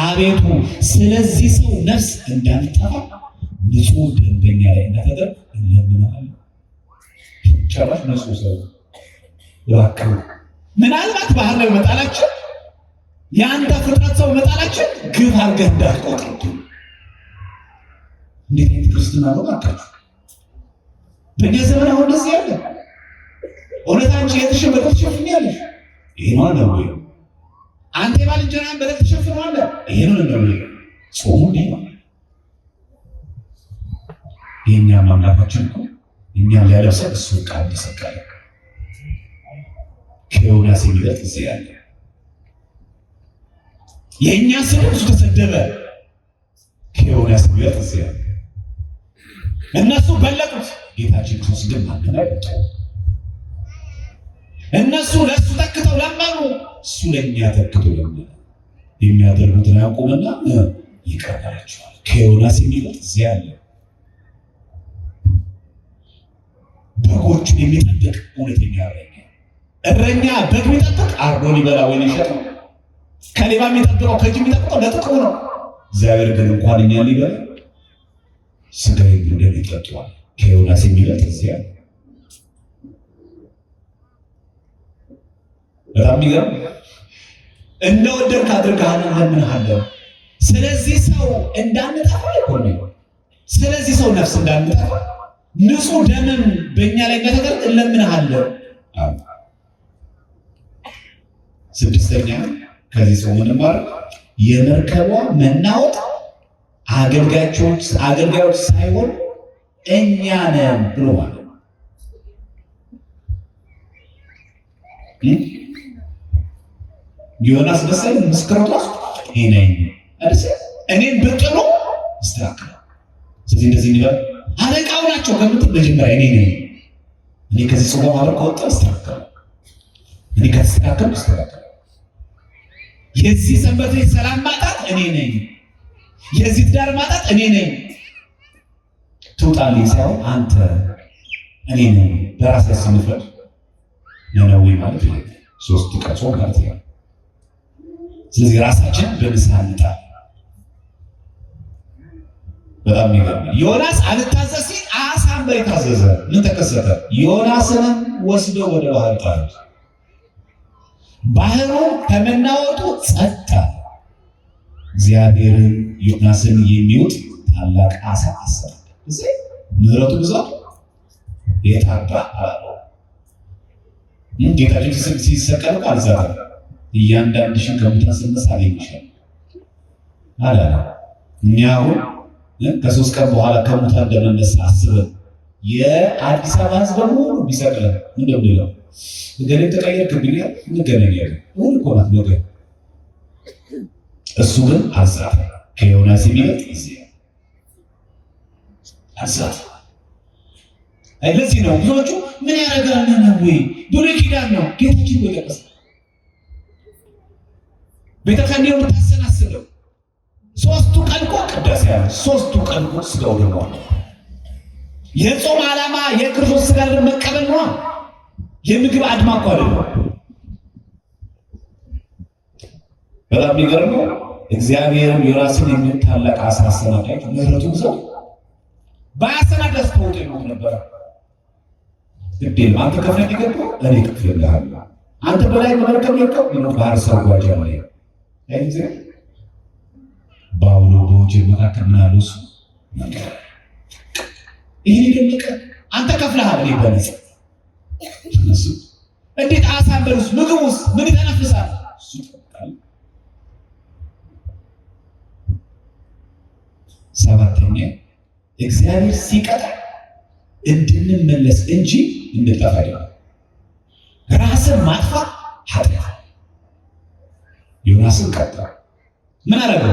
አቤቱ ስለዚህ ሰው ነፍስ እንዳንጠፋ ንጹሕ ደንበኛ ላይ እንዳታደርግ እንለምንሃለን። ጨራሽ ንጹሕ ሰው እባክህ ምናልባት ባህር ላይ መጣላችን የአንተ ፍጥረት ሰው መጣላችን ግፍ አድርገህ እንዳትቆጥሩት። እንዴት አይነት ክርስትና ነው ባካችሁ? በእኛ ዘመን አሁን እንደዚህ ያለ እውነት አንቺ የትሽን በደል ትሸፍኛለሽ፣ ይሄ ነው አለ ወይ? አንተ የባልንጀራህን በደል ትሸፍነዋለህ፣ ይሄ ነው አለ ወይ? ጾሙ ነው የኛ አምላካችን እኮ እኛ ሊያለብሰን እሱ ቃል ተሰቀለ። ከዮናስ የሚበልጥ እዚህ ያለ የኛ ስም እሱ ተሰደበ። ከዮናስ የሚበልጥ እዚህ ያለ እነሱ በለጡት፣ ጌታችን ክርስቶስ ግን ማንን አይበልጥ። እነሱ ለእሱ ተክተው ለመኑ፣ እሱ ለእኛ ተክቶ ለመነ። የሚያደርጉትን አያውቁምና ይቅር ይላቸዋል። ከዮናስ የሚበልጥ እዚህ ያለ በጎቹን የሚጠብቅ እውነተኛ እረኛ በግ የሚጠብቅ አርዶ ሊበላ ወይ ሊሸጥ ነው። ከሌባ የሚጠብቀው ከእጅ የሚጠብቀው ለጥቅሙ ነው። እግዚአብሔር ግን እንኳን እኛ ሊበላ ሥጋዬን ደሜን ይጠጣዋል። ከዮናስ የሚበልጥ እዚህ ያለ በጣም የሚገርም እንደወደድክ አድርገሃል እንለምንሃለን። ስለዚህ ሰው እንዳንጠፋ ይቆም፣ ስለዚህ ሰው ነፍስ እንዳንጠፋ ንጹሕ ደምን በእኛ ላይ እንደተደረገ እንለምንሃለን። ስድስተኛ ከዚህ ሰው ምንማር የመርከቧ መናወጥ አገልጋዮች ሳይሆን እኛ ነን ብሎ ማለት ነው። ዮናስ መሰል ምስክሮታስ እኔን ብጥሉ ይስተካከላል። ስለዚህ እንደዚህ ይላል አለቃው ናቸው ከምትል መጀመሪያ እኔ ከዚህ ጽዋ ማህበር ከወጣ ይስተካከላል። እኔ ከተስተካከል ይስተካከላል። የዚህ ሰንበት ሰላም ማጣት እኔ ነኝ፣ የዚህ ትዳር ማጣት እኔ ነኝ ትውጣልኝ ሳይሆን አንተ እኔ ነኝ። በራስህ ስንፈድ ነነዌ ማለት ነው 3 ቀን ጾም ማለት ነው። ስለዚህ ራሳችን በንስሐ እንጣል። በጣም ይገርም። ዮናስ አልታዘዝ ሲል አሳ አንበሪ ታዘዘ። ምን ተከሰተ? ዮናስንም ወስደው ወደ ባህር ጣሉት። ባህሩ ከመናወጡ ጸጥ አለ። እግዚአብሔርን ዮናስን የሚውጥ ታላቅ አሳ አሰረ። እዚህ ምሕረቱ ብዛት የታባ አለው። ጌታችን ሲሰቀል አልዛተ እያንዳንድሽን ከሙታን ስነሳ አገኝሻለሁ አለ። እኛ አሁን ከ3 ቀን በኋላ ከሙታን እንደምንነሳ አስበን የአዲስ አበባ ሕዝብ በሙሉ ቢሰቅለን እንደምንለው እንግዲህ ተቀየርክብኝ እንገናኛለን ሁሉ እኮ ናት ነገር። እሱ ግን አልዛተ። ከዮናስ የሚበልጥ ጊዜ አልዛተ። ለዚህ ነው ብዙዎቹ ምን ያደርጋል ነው ወይ ብሉይ ኪዳን ነው ጌታችን እኮ የጠቀሰ ቤተክርስቲያን የምታሰናስለው 3ቱ ቀን እኮ ቅዳሴ ያለ 3ቱ ቀን እኮ ስጋው ደግሞ የጾም ዓላማ የክርስቶስ ስጋ መቀበል ነው። የምግብ አድማ እኮ አይደለም። በጣም የሚገርመው እግዚአብሔርም ዮናስን የሚታላቅ አሳ አሰናዳይ ምሕረቱ ብዛት በአሰናዳስ ተውጦ ይሞት ነበር። ግዴል አንተ ከፍለህ ይገባው እኔ ከፍልልሃለሁ። አንተ በላይ በመርከብ ይከው ነው ባህር ሰርጓጅ ነው አይዘ ባውሎ ቦጅ መካከል ምናሉስ ነገር ይሄ ደምቀ አንተ ከፍለሃል እኔ በነጽ እሱ እንዴት አሳ በሩስ ምግቡስ ምን ይተነፍሳል? ሰባተኛ እግዚአብሔር ሲቀጣ እንድንመለስ እንጂ እንድንጠፋ አይደለም። ራስን ማጥፋት ኃጢአት። ዮናስን ቀጣ። ምን አደረገ?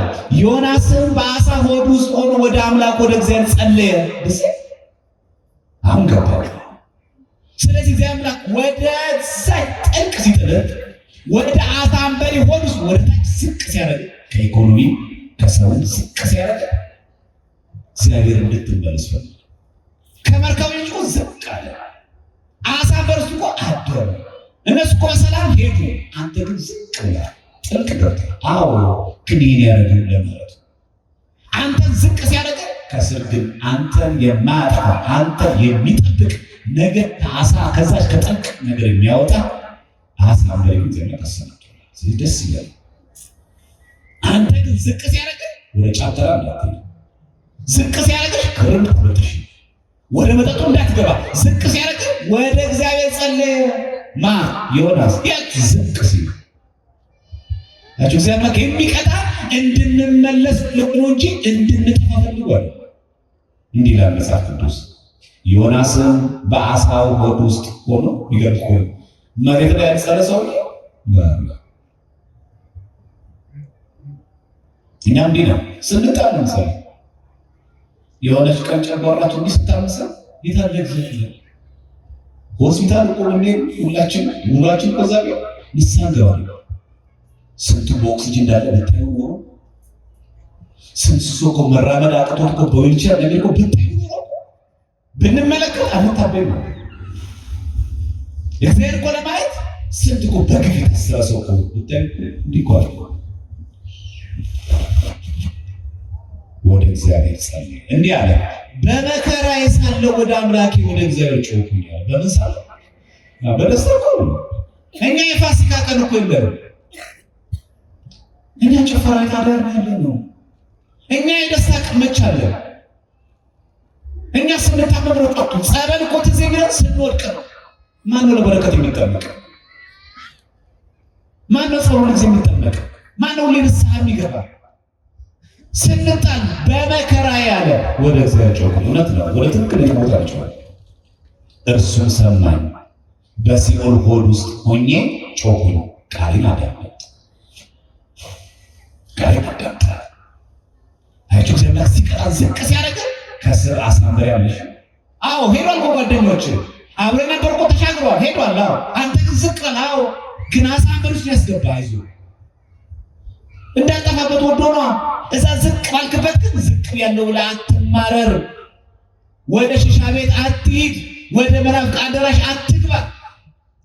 ዮናስን በአሳ ሆድ ውስጥ ሆኖ ወደ አምላክ ወደ እግዚአብሔር ጸለየ። አሁን ገባ። ስለዚህ እግዚአብሔር አምላክ ወደ ጥልቅ ሲጥልህ ወደ አሳ አንበሪ ሆድ ውስጥ ወደ ታች ዝቅ ሲያደርግ ከኢኮኖሚ ከሰው ዝቅ ሲያደርግ እግዚአብሔር እንድትመለስ ፈልግ። ከመርከቡ ልጅ ዝቅ አለ። አሳ በርሱ እኮ አደረ። እነሱ እኮ በሰላም ሄዱ። አንተ ግን ዝቅ ብለህ ጥልቅ ገብተህ አዎ ግን ይህን ያደረግን ለምህረቱ አንተን ዝቅ ሲያደርግ ከስር ግን አንተን የማያጠፋ አንተን የሚጠብቅ ነገር ከአሳ ከዛች ከጥልቅ ነገር የሚያወጣ አሳ አንበሪ ጊዜና ተሰናክቷል። ስለዚህ ደስ ይላል። አንተ ግን ዝቅ ሲያደርግ ወደ ጫተራ እንዳትሄድ፣ ዝቅ ሲያደርግ ክርም ትበጥሽ ወደ መጠጡ እንዳትገባ፣ ዝቅ ሲያደርግ ወደ እግዚአብሔር ጸለየ። ማ ዮናስ ያች ዝቅ ሲል ያች እግዚአብሔር የሚቀጣ እንድንመለስ ልቆ እንጂ እንድንጠፋ ፈልጓል። እንዲህ ይላል መጽሐፍ ቅዱስ። ዮናስም በአሳው ሆድ ውስጥ ሆኖ ይገርም ሆኖ መሬት ላይ ያልጸለ ሰው እኛ እንዲህ ነው ስንጣል ምሳሌ የሆነች ቀን ጨጓራቱ እንዲህ ስታመሰ የታለቅ ይችላል ሆስፒታል እኮ ሁላችን ሙላችን ከዛ ቢሆን ይሳገባል። ስንት በኦክሲጅን እንዳለ ብታዩ ነው። ስንት ሰው እኮ መራመድ አቅቶት እኮ በዊልቸር ነገር እኮ ብታዩ ነው። ብንመለከት አንታበይ ነው። እግዚአብሔር እኮ ለማየት ስንት እኮ በግፍ የተሰራ ሰው እኮ ብታዩ እንዲቆር ወደ እግዚአብሔር ጸልይ እንዲህ አለ። በመከራዬ ሳለሁ ወደ አምላኬ ወደ እግዚአብሔር ጮኽኩኝ። በምን ሳለ? በደስታ እኮ እኛ የፋሲካ ቀን እኮ የለንም። እኛ ጭፈራ ታዳር ነው። እኛ የደስታ ቀን መች አለን? እኛ ስንታመም ነው ጠጡ። ጸበል እኮ ትዝ የሚለን ስንወድቅ ነው። ማነው ለበረከት የሚጠመቅ? ማነው ጸሎት ጊዜ የሚጠመቅ? ማነው ለንስሐ የሚገባ? ስንጣል በመከራ ያለ ወደ እግዚአብሔር ጮኽኩኝ። እውነት ነው። ወደ ትክክለኛ ቦታ ጮኽኩኝ። እርሱም ሰማኝ። በሲኦል ሆድ ውስጥ ሆኜ ጮኽኩኝ። ቃሌን አዳመጠ። ቃሌን አዳመጠ። አይቶ እግዚአብሔር ሲቀጣ ዝቅ ሲያደርግ ከስር አሳምረ ያለሽ አዎ ሄዷል። ጓደኞች አብረን ነበር እኮ ተሻግሯል፣ ሄዷል። አዎ አንተ ግን ዝቅ በል። አዎ ግን አሳምረሽ ያስገባ አይዞ እንዳልጠፋበት ወዶ ነው። እዛ ዝቅ ባልክበት ግን ዝቅ ያለው ብለህ አትማረር። ወደ ሽሻ ቤት አትሂድ፣ ወደ መናፍቅ አዳራሽ አትግባ።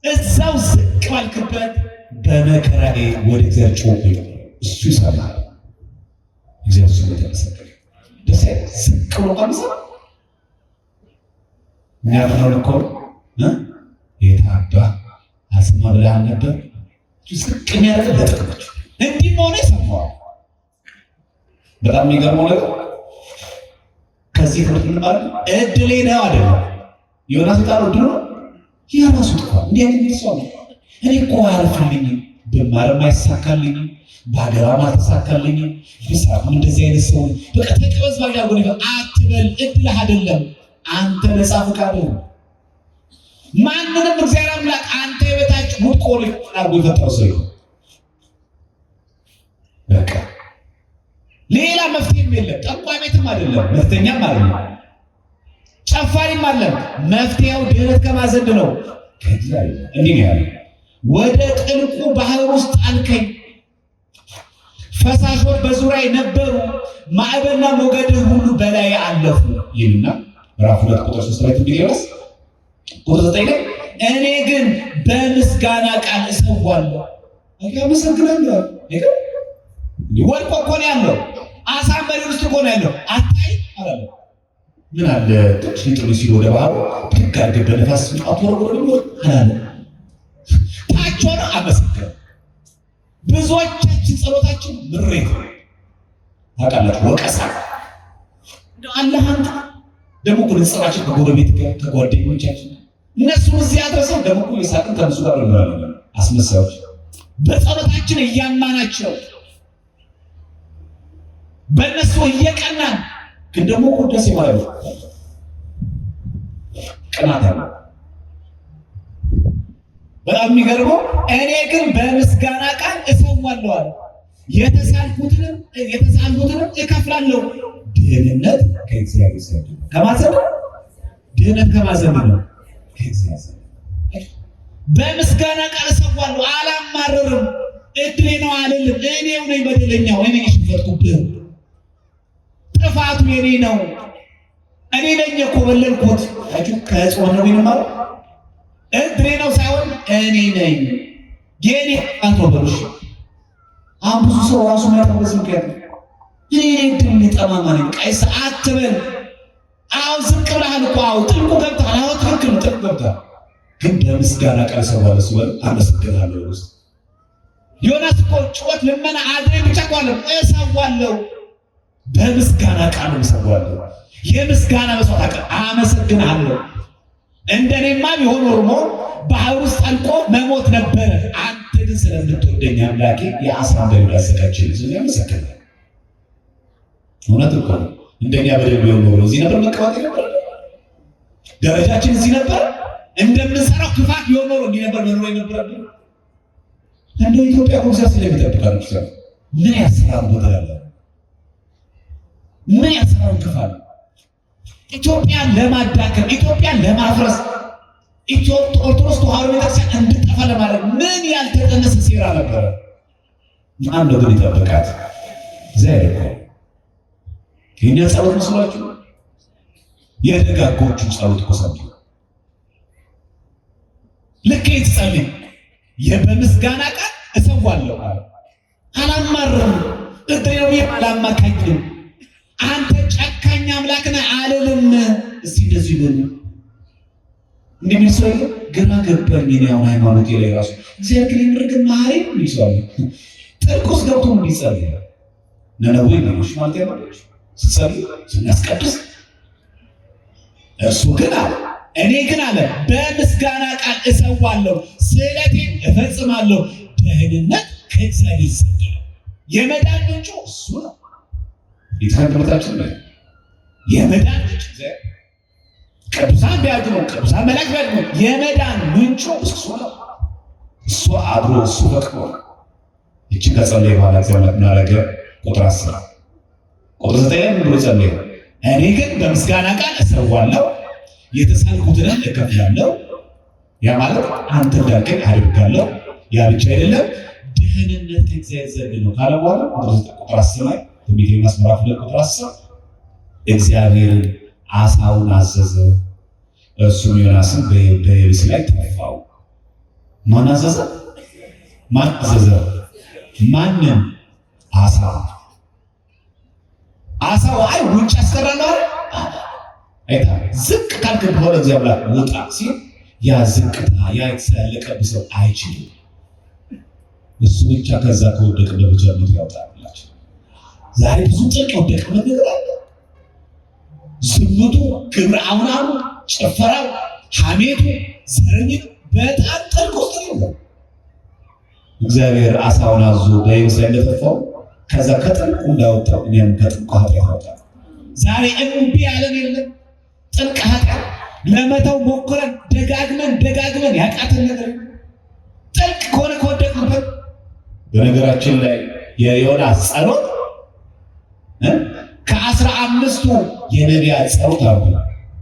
እዛው ዝቅ ባልክበት በመከራዬ ወደ እግዚአብሔር ጮኽኩኝ። እሱ ይሰማል። እግዚአብሔር ስሙ የተመሰገነ ደስ ዝቅ ብሎ ቀምሰ የሚያፍነው እኮ የታባ አስማ ብለህ ነበር። ዝቅ የሚያደርግ ለጥቅሞች እንዲህ መሆነ ይሰማዋል። በጣም የሚገርመው ነገር ከዚህ ትምህርት ምን ማለት እድሌ ነው አይደለም። ዮናስ የጣለው እድሉ ነው የራሱ ጥፋት። እንዲህ አይነት ሰው ነው። እኔ እኮ አያልፍልኝም፣ ብማርም አይሳካልኝም፣ በሀገራም አልተሳካልኝም፣ ቢሳም እንደዚህ አይነት ሰው በቃ ተቀበዝ ባጋ ጎን አትበል። እድልህ አይደለም። አንተ ነፃ ፈቃድ ነው። ማንንም እግዚአብሔር አምላክ አንተ የበታች ሙት ቆሎ አርጎ የፈጠረው ሰው በቃ ሌላ መፍትሄም የለም። ጠንቋይ ቤትም አይደለም፣ መፍተኛም አይደለም፣ ጨፋሪም አይደለም። መፍትሄው ድህነት ከማዘንድ ነው። ከእግዚአብሔር እንዲህ ያለ ወደ ጥልቁ ባህር ውስጥ ጣልከኝ፣ ፈሳሾች በዙሪያዬ ነበሩ፣ ማዕበልና ሞገድህ ሁሉ በላይ አለፉ ይልና ምዕራፍ 2 ቁጥር 3 ላይ ትንቢት ቁጥር 9 ላይ እኔ ግን በምስጋና ቃል እሰዋለሁ። አመሰግናለሁ። ወድቆ እኮ ነው ያለው። አሳምበሪ ውስጥ እኮ ነው ያለው። አታይ አላለ ምን አለ ጥሩ ሲል ወደ ባህሩ ትጋር ገበለ ነፋስ አትወርወር አላለ። ታች ሆነ አመሰግናለሁ። ብዙዎቻችን ጸሎታችን ምሬት ታውቃላችሁ፣ ወቀሳ እንደው አላህ አንተ ደግሞ እኮ ንጽራችን ከጎረቤት ጋር ከጓደኞቻችን እነሱን እዚህ አድረሰው ደግሞ እኮ ይሳቅን ከነሱ ጋር ነው አስመሳዮች በጸሎታችን እያማናቸው በእነሱ እየቀናን ግን ደግሞ እኮ ደስ ይላል። ቅናት አለ። በጣም የሚገርመው እኔ ግን በምስጋና ቃል እሰዋለሁ አለ። የተሳልኩትንም እከፍላለሁ። ድህነት ከእግዚአብሔር ዘንድ ነው። ከማዘን ድህነት ከማዘን ነው ከእግዚአብሔር። በምስጋና ቃል እሰዋለሁ፣ አላማረርም። እድሌ ነው አልልም። እኔው ነኝ በደለኛው፣ እኔ የሸፈትኩብህ፣ ጥፋቱ የኔ ነው። እኔ ነኝ የኮበለልኩት። አጁ ከጾም ነው የሚማር እድሌ ነው ሳይሆን እኔ ነኝ የኔ አንተ ወደሽ አሁን ብዙ ሰው ራሱ ማያውቀው ምክንያት እኔ ድል ጠማማ ነኝ ቀይስ አትበል። አው ዝቅ ብለሃል እኮ አው ጥልቁ ገብተሃል። አው ትክክል ጥልቁ ገብተሃል። ግን በምስጋና ቃል ሰዋለ ሲወል አመሰግናለሁ። ዮናስ እኮ ጩኸት ልመና አድሬ ብቻ ቋለ እሰዋለሁ። በምስጋና ቃል እሰዋለሁ። የምስጋና መስዋዕት አመሰግናለሁ። እንደኔማ ቢሆን ኖሮ ባህር ውስጥ ጠልቆ መሞት ነበረ። አንተ ግን ስለምትወደኝ አምላኬ የአሳን በሉ ያዘጋጀልኝ ስለዚህ አመሰግናለሁ። እውነት እኮ እንደኛ በደል ቢሆን ኖሮ እዚህ ነበር መቀመጥ ነበር። ደረጃችን እዚህ ነበር። እንደምንሰራው ክፋት ቢሆን ኖሮ እንዲህ ነበር መኖር የነበረብን። እንደው ኢትዮጵያ ኮንሰርት ስለሚጠብቃል ምን ያሰራን ቦታ ያለ ምን ያሰራን ክፋት ኢትዮጵያን ለማዳከም ኢትዮጵያን ለማፍረስ ኦርቶዶክስ ተዋሕዶ ቤተክርስቲያን እንድጠፋ ለማድረግ ምን ያልተጠነሰ ሴራ ነበረ። ማን ነው ግን ይጠብቃት? እግዚአብሔር እኮ የእኛ ጸሎት መስሏችሁ? የደጋጎቹ ጸሎት እኮ ሰምቶ ልክ ይጸልይ በምስጋና ቃል እሰዋለሁ አላማርም እድሬው አላማካኝም አንተ ጨካኝ አምላክ ነህ አልልም። እስቲ እንደዚህ ይበሉ እንደምን ሰው ግራ ገባኝ። ነው ሃይማኖት ላይ ራሱ እግዚአብሔር ይምርግ ማሪ ይሰዋል ጥልቁስ ገብቶ እንዲጸልይ ነነዌ ነው ማለት ያለው ሲጸልይ ሲያስቀድስ እርሱ ግን አለ እኔ ግን አለ በምስጋና ቃል እሰዋለሁ ስለቴን እፈጽማለሁ ደህንነት ከእግዚአብሔር ዘንድ ነው። የመዳን ምንጩ እሱ ነው። የተከበራችሁ ነው የመዳን ምንጭ እግዚአብሔር ቅዱሳን ቢያድኑ ቅዱሳን መላእክት ቢያድኑ የመዳን ምንጩ እሱ ነው። እሱ አብሮ እሱ ፈቅዶ እቺ ከጸለየ በኋላ እግዚአብሔር እናረገ ቁጥር 10 ቁጥር 9 ብሎ ጸለየ እኔ ግን በምስጋና ቃል እሰዋለሁ የተሳልኩትን እከፍላለሁ። ያ ማለት አንተ እንዳልከኝ አድርጋለሁ። ያ ብቻ አይደለም ደህንነት ከእግዚአብሔር ዘንድ ነው ካለ በኋላ ቁጥር 10 ላይ ትንቢተ ዮናስ ምዕራፍ 2 ቁጥር 10 እግዚአብሔር አሳውን አዘዘ እርሱም ዮናስን በየብስ ላይ ተፋው። ማን አዘዘ? ማን አዘዘ? ማንም? አሳው። አሳው አይ ውጭ ያስቀራለሁ አይታ ዝቅ ካልክ በኋላ እግዚአብሔር ወጣ ሲል ያ ዝቅታ ያ የተሰለቀብህ ሰው አይችልም። እሱ ብቻ ከዛ ከወደቅበት ብቻ ነው ያወጣላችሁ። ዛሬ ብዙ ጥልቅ ወደቅበት ነገር አለ። ዝሙቱ፣ ግብረ አውናኑ፣ ጭፈራው፣ ሐሜቱ፣ ዘረኝቱ በጣም ጥልቅ ውስጥ ነው። እግዚአብሔር አሳውን አዞ በየብስ ላይ እንደተፋው ከዛ ከጥልቁ እንዳወጣው እኛም ከጥልቁ ኃጢአት አወጣን። ዛሬ እምቢ ያለን የለም። ጥልቅ ኃጢአት ለመተው ሞክረን ደጋግመን ያቃተን ነገር ጥልቅ ከሆነ ከወደቅንበት። በነገራችን ላይ የዮናስ ጸሎት ከ15ቱ የነቢያት ጸሎት አንዱ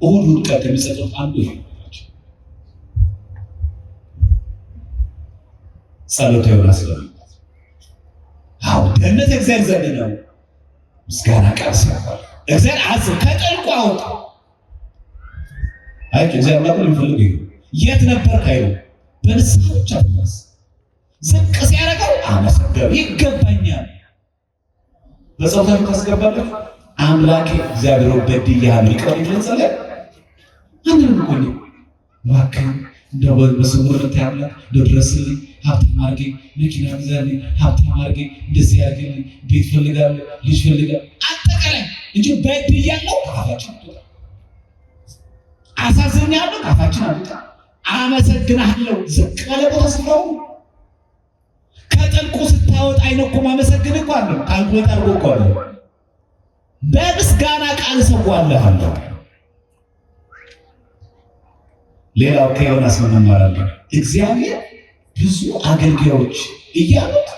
እሁድ ቀን ከሚጸጡት አንዱ ጸሎተ ዮናስ ነው። አዎ ደህንነት እግዚአብሔር ዘንድ ነው። ምስጋና ቃል ሲያባል እግዚአብሔር አዝ ከጥልቁ አውጣ። አይ እግዚአብሔር ማለት የሚፈልግ የት ነበር ካይሩ በንስሐ ብቻ ተመለስ። ዝቅ ሲያደርገው አመሰገን ይገባኛል። በጸሎታችሁ ታስገባለህ። አምላኬ እግዚአብሔር በድያለሁ ይቅር ይለጸለ አንንም ቆይ እባክህ እንደው በስውር ልታያለህ ድረስልኝ ሀብታም አድርገኝ መኪና ግዛልኝ ሀብታም አድርገኝ እንደዚህ አድርገኝ ቤት ፈልጋለሁ ልጅ ፈልጋለሁ አጠቃላይ እንጂ በድያለሁ አፋችን አውጣ። አሳዝኛለሁ አፋችን አውጣ። አመሰግናለሁ ዝቅ ባለ ቦታ ስፍራው ከጥልቁ ስታወጣኝ ነው እኮ ማመሰግን እኮ አለ ካልኩሌት አድርጎ እኮ አለ። በምስጋና ቃል እሰዋለሁ። ሌላው ከዮናስ እንማራለን። እግዚአብሔር ብዙ አገልጋዮች እያሉት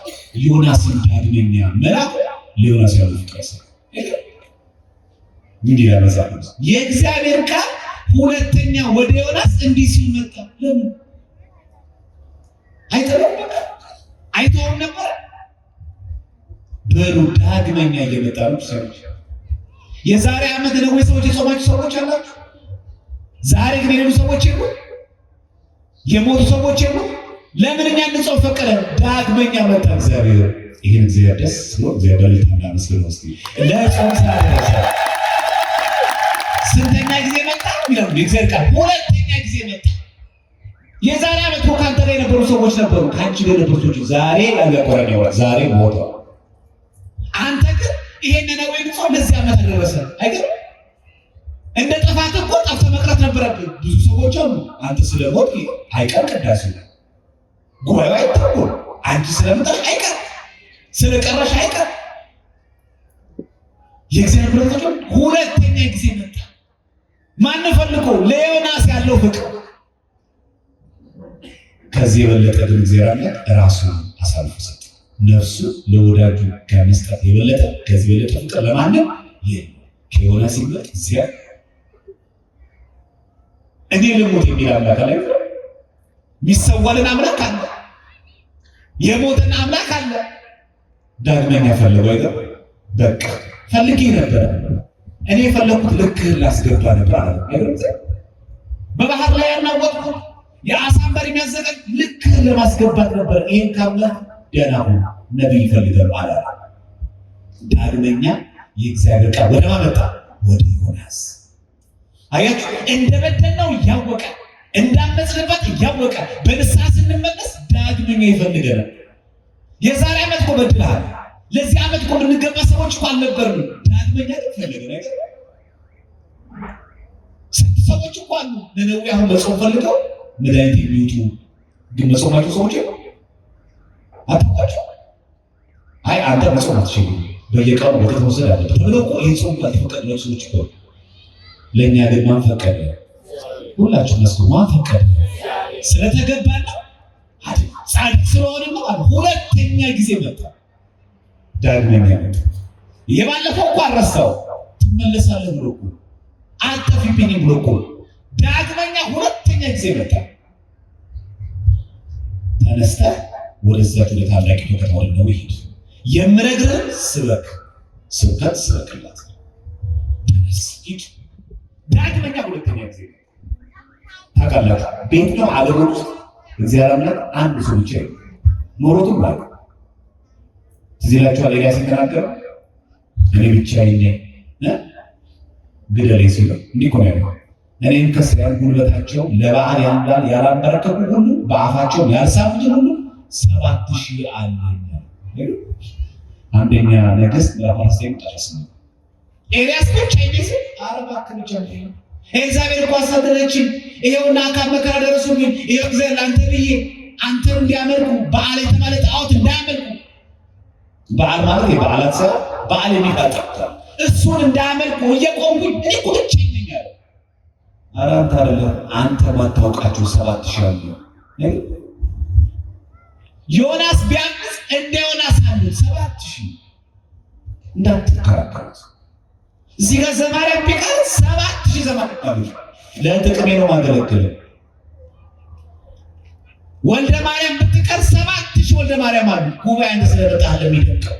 ዮናስን ዳግመኛ መላኩ ለዮናስ ያለው ፍቅር እንዲህ ያመዛል። የእግዚአብሔር ቃል ሁለተኛ ወደ ዮናስ እንዲህ ሲል መጣ። ለምን አይተውም ነበር? በሉ ዳግመኛ እየመጣ ነው። ሰዎች የዛሬ ዓመት ነው ሰዎች የጾማችሁ ሰዎች አላችሁ። ዛሬ ግን የሌሉ ሰዎች የሉ፣ የሞቱ ሰዎች የሉ። ለምን እኛ እንጾም ፈቀደ? ዳግመኛ መጣ እግዚአብሔር። ይሄን እግዚአብሔር ደስ ብሎ እግዚአብሔር ለታና መስሎኝ እስቲ ለጾም ሳይደርስ ስንተኛ ጊዜ መጣ ይላል እግዚአብሔር ቃል። ሁለተኛ ጊዜ መጣ። የዛሬ ዓመት ከአንተ ጋር የነበሩ ሰዎች ነበሩ፣ ካንቺ ጋር የነበሩ ሰዎች ዛሬ ያለቆረኛው ዛሬ ሞተ። አንተ ግን ይሄን ነው ወይ ጾም ለዚህ ዓመት ደረሰ አይገርም? እንደ ጥፋት እኮ ጠፍተህ መቅረት ነበረብህ። ብዙ ሰዎች አሉ አንተ ስለሞት አይቀር ቅዳሴ ጉባኤ አይታወቅ፣ አንቺ ስለመጣሽ አይቀር፣ ስለቀረሽ አይቀር። የእግዚአብሔር ብረት ሁለተኛ ጊዜ መጣ። ማን ፈልጎ? ለዮናስ ያለው ፍቅር። ከዚህ የበለጠ ግን እግዚአብሔር አምላክ ራሱን አሳልፎ ሰጠ። ነፍሱ ለወዳጁ ከመስጠት የበለጠ ከዚህ የበለጠ ፍቅር ለማንም የለም። ከዮናስ ይበልጥ እግዚአብሔር እኔ ልሞት የሚል አምላክ አለ። የሚሰዋልን አምላክ አለ። የሞትን አምላክ አለ። ዳግመኛ ፈለገው አይደል? በቃ ፈልጌ ነበር እኔ የፈለኩት ልክህን ላስገባ ነበር አለ። በባህር ላይ ያናወጥኩት የአሳን በር የሚያዘጋጅ ልክህን ለማስገባት ነበር። ይሄን ካለ ደህና ሁን ነቢይ ይፈልጋል አለ። ዳግመኛ የእግዚአብሔር ቃል ወደ ማመጣ ወደ ዮናስ አያችሁ፣ እንደበደልነው እያወቀ እንዳመጽንበት እያወቀ በንስሐ ስንመለስ ዳግመኛ ይፈልገናል። የዛሬ ዓመት እኮ በድልሃል፣ ለዚህ ዓመት እኮ የምንገባ ሰዎች እኮ አልነበርንም። ዳግመኛ ግን ፈለገን አይደል? ስንት ሰዎች እኮ አሉ ነነዌ አሁን መጾም ፈልገው መድኃኒት የሚውጡ ግን መጾማቸው ሰዎች አታውቃቸው። አይ አንተ መጾም አትችልም በየቀኑ ወደ ተወሰደ አለ ተብሎ እኮ ይህ ጾም ካልተፈቀደላቸው ሰዎች እኮ ለእኛ ግን ማን ፈቀደ? ሁላችሁ መስሉ ማን ፈቀደ? ስለተገባና አይደል? ጻድቅ ስለሆነ ነው። ሁለተኛ ጊዜ መጣ። ዳግመኛ መጣ። የባለፈው እኮ አረሳው ትመለሳለህ ብሎ እኮ አጠፊብኝ ብሎ እኮ ዳግመኛ ሁለተኛ ጊዜ መጣ። ተነስተህ ወደዛች ወደ ታላቂቱ ከተማ ወደ ነነዌ ሂድ፣ የምነግርህን ስበክ፣ ስብከት ስበክላት። ተነስ ሂድ። ዳግመኛ ሁለተኛ ጊዜ ታውቃላችሁ፣ በየትኛው ዓለም ውስጥ እግዚአብሔር አምላክ አንድ ሰው ብቻ ኖሮትም ባለ ትዝ ይላችኋል። ኤልያስ ሲናገር እኔ ብቻዬን ግደለኝ ሲለው እንዲህ እኮ ነው ያለው። እኔን ከእስራኤል ጉልበታቸው ለበዓል ያላንበረከኩ ሁሉ በአፋቸው ያልሳሙት ሁሉ 7000 አለኝ። አንደኛ ነገሥት ምዕራፍ 19 ነው። ኤልያስ ብቻ ይይዝ አረባክ ብቻ ነው። ኤልዛቤል እኮ አሳደረችኝ፣ ይሄውና አካብ መከራ ደረሱብኝ፣ ይሄው እግዚአብሔር አንተ ብዬ አንተን እንዲያመልኩ በዓል የተባለ ጣዖት እንዳያመልኩ። በዓል ማለት የበዓላት ሰው በዓል የሚፈጠር እሱን እንዳያመልኩ እየቆምኩኝ እኔ እኮ ብቻዬን ነኝ አለ። ኧረ አንተ አይደለም አንተ ማታውቃቸው 7000 አሉ። ዮናስ ቢያምስ እንደ ዮናስ አሉ 7000 እንዳትከራከሩት። እዚህ ጋር ዘማሪያ ቢቀር 7000 ዘማሪያ አሉ። ለጥቅሜ ነው ማገለግለው። ወልደ ማርያም ብትቀር 7000 ወልደ ማርያም አሉ። ጉባኤ አንተ ስለመጣህ ለሚደንቀው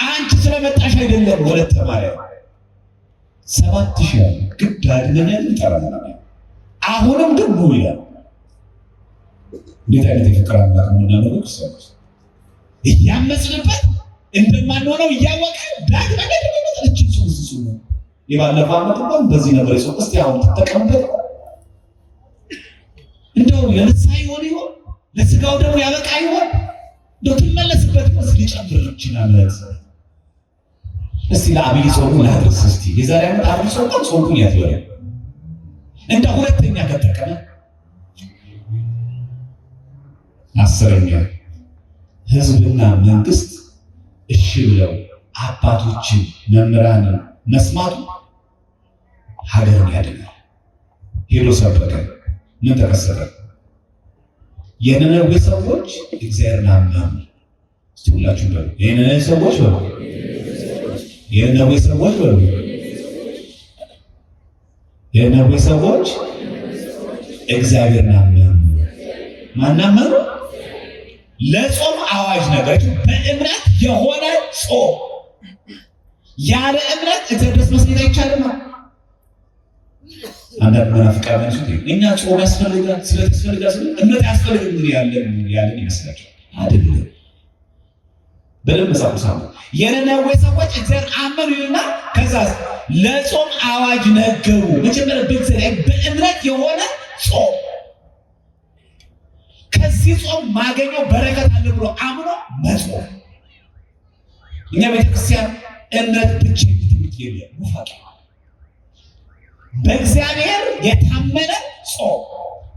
አንቺ ስለመጣሽ አይደለም። ወለተ ማርያም 7000 አሉ። ግድ አይደለም ይጠራና አሁንም ግን ነው ይላል። እንዴት አይነት የፍቅር አምላክ ነው እናለው። ክርስቶስ እያመጽንበት እንደማንሆነው እያወቀ ዳግመኛ ለመጣች ሱስ ነው። የባለፈው ዓመት እንኳን በዚህ ነበር የሰው እስቲ አሁን ተጠቀምበት። እንደው ለንስሐ ይሆን ለስጋው ደግሞ ያበቃ ይሆን? እንደው ትመለስበት መስል ጨምር ይችላል። እስቲ ለአብይ ጾም ላድርስ። እስቲ የዛሬ ዓመት አብይ ጾም እንኳን ጾምኩኝ ያትበለ እንደ ሁለተኛ ከተቀመ 10ኛ ህዝብና መንግስት እሺ ብለው አባቶችን መምህራንን መስማቱ ሀገርን ያድናል። ሄዶ ሰበከ። ምን ተከሰተ? የነነዌ ሰዎች እግዚአብሔርን አመኑ። እስቲ ሁላችሁ በሉ የነነዌ ሰዎች በሉ፣ የነነዌ ሰዎች በሉ፣ የነነዌ ሰዎች እግዚአብሔርን አመኑ። ማን አመኑ? ለጾም አዋጅ ነገር በእምነት የሆነ ጾም። ያለ እምነት እግዚአብሔር ደስ መስሎት አይቻልም። አንዳንድ መናፍቃን ማለት እኛ ጾም ያስፈልጋል ስለተስፈልጋል እምነት ያስፈልጋል ምን ያለን ይመስላችኋል? አይደለም። በደንብ መሳቁሳሙ የነነዌ ሰዎች እግዚአብሔር አመኑ ይልና ከዛ ለጾም አዋጅ ነገሩ። መጀመሪያ በእምነት የሆነ ጾም ከዚህ ጾም ማገኘው በረከት አለ ብሎ አምኖ መጾም። እኛ ቤተክርስቲያን እምነት ብቻ ትምህርት የለም። ሙፋቂ በእግዚአብሔር የታመነ ጾም፣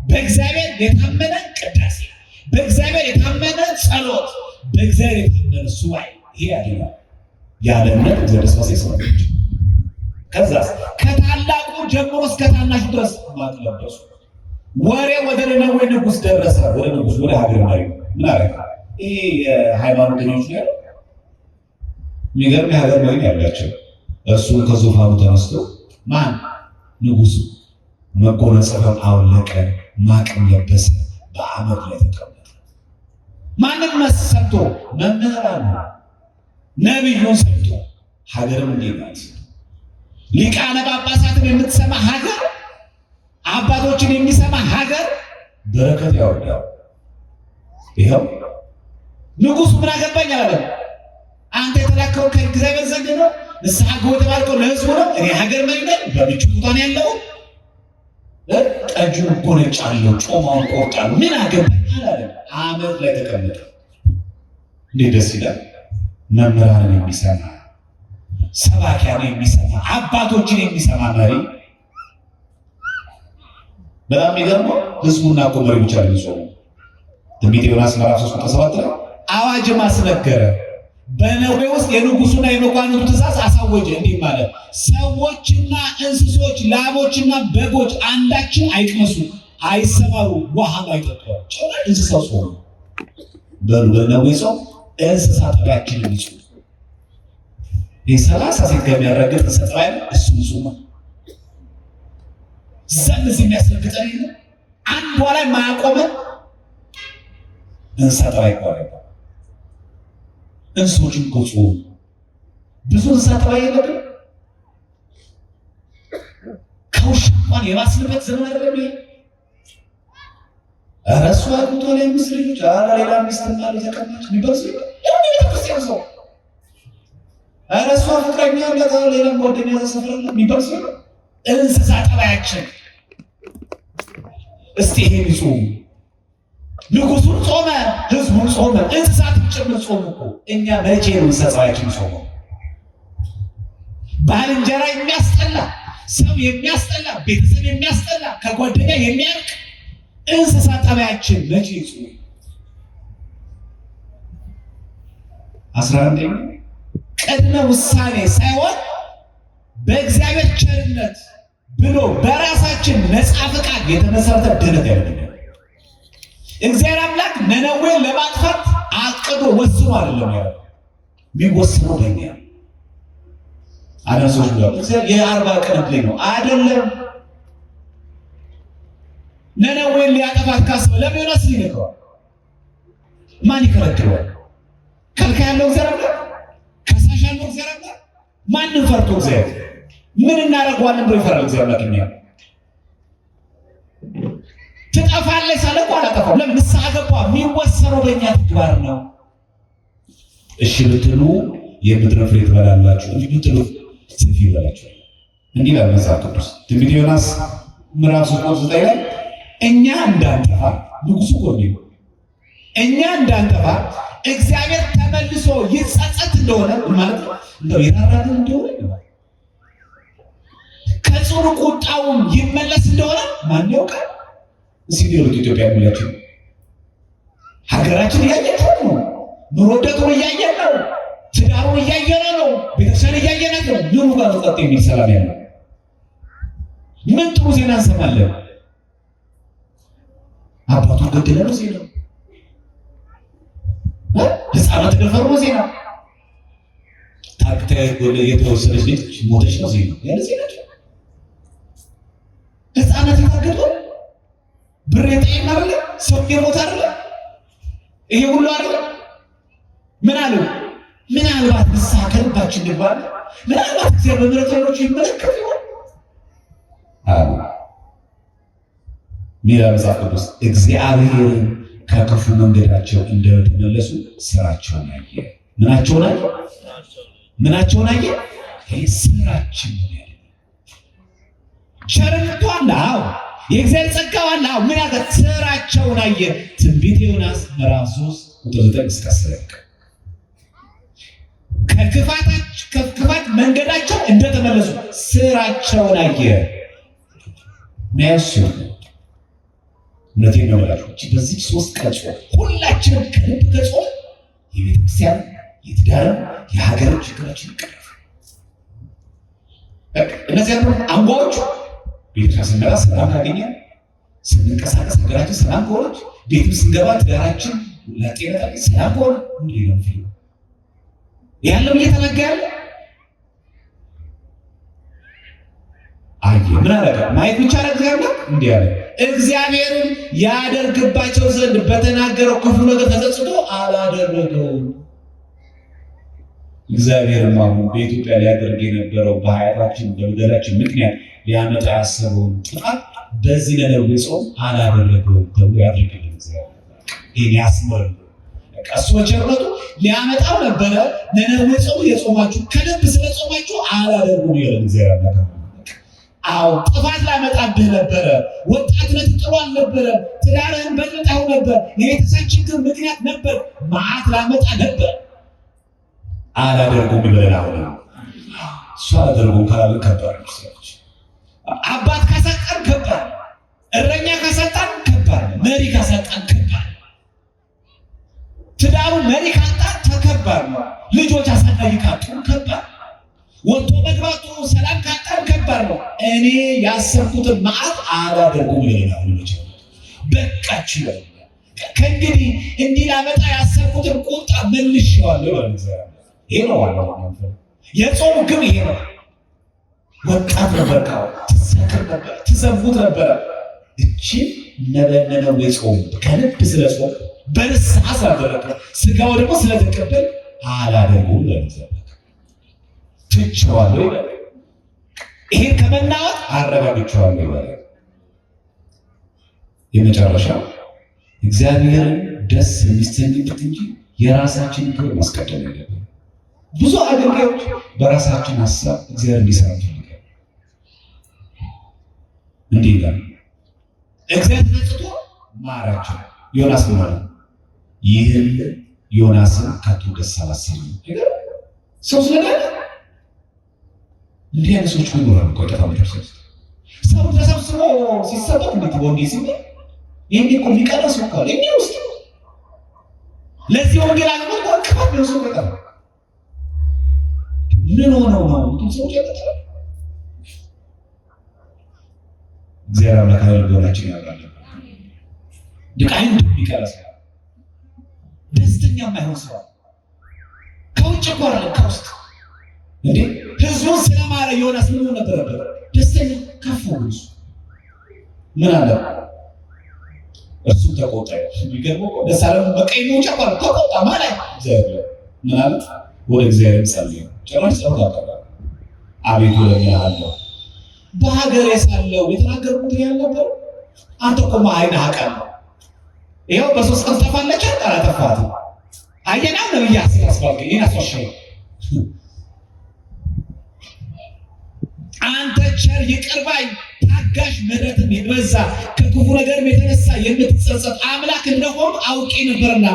በእግዚአብሔር የታመነ ቅዳሴ፣ በእግዚአብሔር የታመነ ጸሎት፣ በእግዚአብሔር የታመነ ሱባኤ። ይሄ ያደርጋል። ያለነት እግዚአብሔር ተስፋ ሰጥቷቸው ከዛ ከታላቁ ጀምሮ እስከ ታናሹ ድረስ ማቅ ለበሱ። ወሬ ወደ ነነዌ ንጉሥ ደረሰ። ወደ ንጉሥ ወደ ሀገር መሪ ምን አረገ? ይሄ የሃይማኖተኞች ነው። የሚገርም የሀገር መሪ ያላቸው እርሱን ከዙፋኑ ተነስቶ ማን ንጉሱ መጎናጸፊያውን አወለቀ፣ ማቅም ለበሰ፣ በአመድ ላይ ተቀመጠ። ማንም ሰምቶ መምህራን ነቢዩን ሰምቶ ሀገርም እንዴት ናት? ሊቃነ ጳጳሳትን የምትሰማ ሀገር፣ አባቶችን የሚሰማ ሀገር በረከት ያወርዳል። ይኸው ንጉሱ ምን አገባኝ አላለ። አንተ የተላከው ከእግዚአብሔር ዘንድ ነው። ንስሐ ግቡ የተባልከው ለህዝቡ ነው። እኔ ሀገር መሪ ነኝ። በምቹ ቦታ ነው ያለው። ጠጁን ጎነጫለሁ፣ ጮማውን ቆርጣለሁ። ምን አገባኝ አላለ። አመድ ላይ ተቀመጠ። እንዴት ደስ ይላል! መምህራንን የሚሰማ ሰባኪያንን የሚሰማ አባቶችን የሚሰማ መሪ። በጣም የሚገርመው ህዝቡና እኮ መሪ ብቻ ነው የሚጾሙ። ትንቢተ ዮናስ ምዕራፍ 3 ቁጥር 7 ላይ አዋጅ ማስነገረ በነዌ ውስጥ የንጉሱና የመኳንንቱ ትእዛዝ አሳወጀ። እንዲህ ማለት ሰዎችና እንስሶች፣ ላሞችና በጎች አንዳችን አይቅመሱ፣ አይሰማሩ፣ ውሃም አይጠጡ። ጭራሽ እንስሳ ጾሙ። በነዌ ጾም እንስሳ ጠባያችንን ይጹ። ይህ 30 ሴት ከሚያረግጥ እንስሳ ጠባይ እሱን ጾማ ዘንዝ የሚያስረግጠ ነው። አንዷ ላይ ማያቆመ እንስሳ ጠባይ ይባላል። እንስሶችን ቆጾ ብዙ እንስሳ ጠባይ የለብን። ከውሻ እንኳን የማስለበት ዘመን አይደለም ይሄ። ኧረ እሷ አግብቶ ላይ ሚስት ልጆች፣ ኧረ ሌላ ሚስትና ልጅ ተቀማጭ የሚባል ሰው ያው ቤተክርስቲያን ሰው፣ ኧረ እሷ ፍቅረኛ ያላት ሌላ ጓደኛ ተሰፍራለ የሚባል ሰው እንስሳ ጠባያችን። እስቲ ይሄን ይጾሙ። ንጉሱን ጾመ፣ ህዝቡን ጾመ፣ እንስሳትን ጭምር ጾሙ እኮ። እኛ መቼ ነው እንስሳ ጠባያችን ጾመው? ባልንጀራ የሚያስጠላ፣ ሰው የሚያስጠላ፣ ቤተሰብ የሚያስጠላ፣ ከጓደኛ የሚያርቅ እንስሳ ጠባያችን መቼ ጾሙ? 11 ቅድመ ውሳኔ ሳይሆን በእግዚአብሔር ቸርነት ብሎ በራሳችን ነፃ ፈቃድ የተመሰረተ ድነት ያደርጋል። እግዚአብሔር አምላክ ነነዌን ለማጥፋት አቅዶ ወስኖ አይደለም ያለው፣ የሚወስነው በእኛ አነሶች ነው። እግዚአብሔር የ40 ቀን እድል ነው አይደለም። ነነዌን ሊያጠፋት ካሰበ ለምን ዮናስ ይልከዋል? ማን ይከለክለዋል? ከልካይ ያለው እግዚአብሔር አምላክ፣ ከሳሽ ያለው እግዚአብሔር አምላክ። ማንን ፈርቶ እግዚአብሔር ምን እናደርገዋለን ብሎ ይፈራል እግዚአብሔር አምላክ? እኛ ትጠፋለች ሳለ እኮ አላጠፋም። ለምን ንስሐ ገባ? የሚወሰነው በእኛ ተግባር ነው። እሺ ብትሉ የምድር ፍሬ ትበላላችሁ፣ እንጂ ብትሉ ሰይፍ ይበላችኋል። እንዲህ ይላል መጽሐፍ ቅዱስ ትንቢተ ዮናስ ምዕራፍ 3 ላይ እኛ እንዳንጠፋ ንጉሱ ቆንጆ እኛ እንዳንጠፋ እግዚአብሔር ተመልሶ ይጸጸት እንደሆነ ማለት ነው። እንደው ይራራል እንደሆነ ከጽኑ ቁጣውም ይመለስ እንደሆነ ማን ያውቃል? እዚህ ነው ኢትዮጵያ የሚላችሁ ሀገራችን እያየች ነው። ኑሮ ውድነቱን እያየን ነው። ትዳሩን እያየን ነው። ቤተክርስቲያን እያየን ነው። ኑሮ ጋር ወጣት የሚል ሰላም ያለው ምን ጥሩ ዜና እንሰማለን? አባቱን ገደለ ነው ዜና። ህፃናት ተደፈሩ ነው ዜና። ታክታ የተወሰደች ልጅ ሞተች ነው ዜና። ያለ ዜና ህፃናት የታገዱ ብር የጠየቅን አይደለ? ሰው የሞተ አይደለ? ይሄ ሁሉ አይደለ? ምን አሉ? ምናልባት ንስሐ ከልባችን እንግባለን። ምናልባት እግዚአብሔር በምሕረቱ ይመለከት ይሆን አሉ። ሚራ መጽሐፍ ቅዱስ እግዚአብሔር ከክፉ መንገዳቸው እንደተመለሱ ስራቸውን አየ። ምናቸውን አየ? ምናቸውን አየ? ይሄ ስራችን ነው። ቸርነቱ አለ፣ አዎ የእግዚአብሔር ጸጋው አለ። አዎ ምን ያገ ስራቸውን አየ። ትንቢተ ዮናስ ምዕራፍ 3 ቁጥር 9 እስከ 10 ከክፋት መንገዳቸው እንደተመለሱ ስራቸውን አየ። ነሱ እውነቴን ነው የምላችሁ። በዚህ 3 ቀን ጾም ሁላችንም ከልብ ከጾም የቤተክርስቲያን የትዳር የሀገር ችግራችን ይቀርፋል። እነዚህ አንጓዎቹ ቤተክርስቲያን ስንገባ ሰላም ካገኘን፣ ስንንቀሳቀስ ሀገራችን ሰላም ከሆነች፣ ቤትም ስንገባ ትዳራችን ለጤና ሰላም ከሆነ እንዲህ ነው ፊልም ያለው እየተነገ ያለ አየ ምን አደረገ? ማየት ብቻ ነው። እግዚአብሔር እንዲህ ያለ እግዚአብሔርን ያደርግባቸው ዘንድ በተናገረው ክፉ ነገር ተጸጽቶ አላደረገውም። እግዚአብሔርም አሁን በኢትዮጵያ ሊያደርግ የነበረው በኃጢአታችን በበደላችን ምክንያት ሊያመጣ ያሰበውን ጥፋት በዚህ ነነዌ ጾም አላደረገውም ተብሎ ያድርግልን። እግዚአብሔር ይህን ያስመር እሱ በቸርነቱ ሊያመጣው ነበረ። ነነዌ ጾም የጾማችሁ ከልብ ስለጾማችሁ አላደርጉም ይላል እግዚአብሔር። አዎ ጥፋት ላመጣብህ ነበረ። ወጣትነት ጥሩ አልነበረም። ትዳርህን በልጣው ነበር። የቤተሰብ ችግር ምክንያት ነበር። መዓት ላመጣ ነበር። አላደርጉም ይበላል። አሁን እሱ አላደርጉም ካላልን ከባድ ነው። አባት ካሳጣን ከባድ፣ እረኛ ካሳጣን ከባድ፣ መሪ ካሳጣን ከባድ፣ ትዳሩ መሪ ካጣን ተከባድ ነው። ልጆች አሳዳጊ ካጡ ከባድ፣ ወጥቶ መግባቱ ሰላም ካጣን ከባድ ነው። እኔ ያሰብኩትን መዓት አላደርጉም ይለናል። ልጅ በቃችሁ ከእንግዲህ እንዲህ ላመጣ ያሰብኩትን ቁጣ መልሼዋለሁ ይላል። ይሄ ነው ዋናው የጾም ግብ ይሄ ነው። ወጣት ነበር፣ ትሰክር ነበር፣ ትዘሙት ነበር። እቺ ነነዌ ጾም ከልብ ስለ ጾም በንስሐ ስላደረገ ስጋው ደግሞ ስለተቀበል አላደርጉም ይላል። ትቼዋለሁ ይላል። ይሄን ከመናወጥ አረጋግጬዋለሁ ይላል። የመጨረሻው እግዚአብሔርን ደስ የሚያሰኝበት እንጂ የራሳችን ክብር ማስቀደም የለብንም። ብዙ አገልጋዮች በራሳችን ሀሳብ እግዚአብሔር እንዲሰራ ይፈልጋል። እንዲህ ይላል፣ እግዚአብሔር ተጸጽቶ ማራቸው። ዮናስ ምን አለ? ይህን ዮናስን ከቶ ደስ አላሰኘም። ሰው ስለዳነ እንዲህ አይነት ሰዎች ይኖራሉ። ቆይታ መደርሰስ ሰው ተሰብስቦ ሲሰበክ እንዴት ወንጌል ሲል ይሄን እኮ የሚቀረስ እኮ አለ እንዴ ውስጥ ለዚህ ወንጌል አለበት ወንከፍ ነው ሰው በቃ ምን ሆነው ነው ሰዎች ያጠፋሉ። እግዚአብሔር አምላክ ልቦናችን ያብራል። ድቃይን እንደሚቀረስ ደስተኛ የማይሆን ሰው ከውጭ እኮ አይደለም ከውስጥ እንዴ ህዝቡን ስለማረ ዮናስ ምን ነበር? ደስተኛ ከፍ ብሎ ምን አለ? እሱ ተቆጣ። የሚገርመው ለሳለም በቀኝ መውጫ ተቆጣ ማለት እግዚአብሔር ምን አለ? ወደ እግዚአብሔር ጸልይ። ጭራሽ ጸሎት አቀረበ። አቤቱ ለሚያለው በሀገር ሳለው የተናገርኩት ያልነበር አንተ እኮ ማይና አቀል ይሄው በሶስት ቀን ተፋለች አላጠፋት አየና ነው ያስባል ግን ያስወሸው አንተ ቸር ይቅር ባይ ታጋሽ ምሕረትም የበዛ ከክፉ ነገርም የተነሳ የምትጸጸት አምላክ እንደሆነ አውቄ ነበርና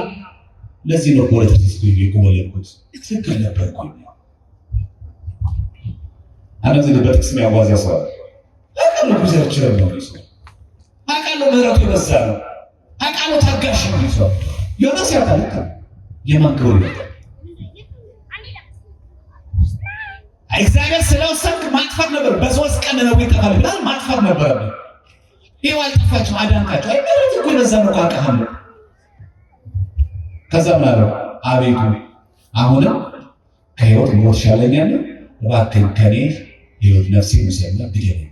ለዚህ ነው ፖለቲክስ የቆመለኩት ትክክል ነበርኩ። አንተ በጥቅስ የሚያዋዛ ሰው አቃሉ ብዙዎችም ነው ሰው አቃሉ ምሕረቱ የበዛ ነው አቃሉ ታጋሽ ነው ሰው ዮናስ ያውቃል የማንከው ይወጣ እግዚአብሔር ስለወሰንክ ማጥፋት ነበር። በሶስት ቀን ነው ይተካል ብላል ማጥፋት ነበር። ይሄው አልጠፋችም አዳንካቸው አይደለም እኮ ለዛ ነው ካቀሐም ከዛ ማለት አቤቱ አሁንም ከህይወት ሞት ሻለኛል እባክህ ከኔ ህይወት ነፍሴ ሙሰና ግደለኝ።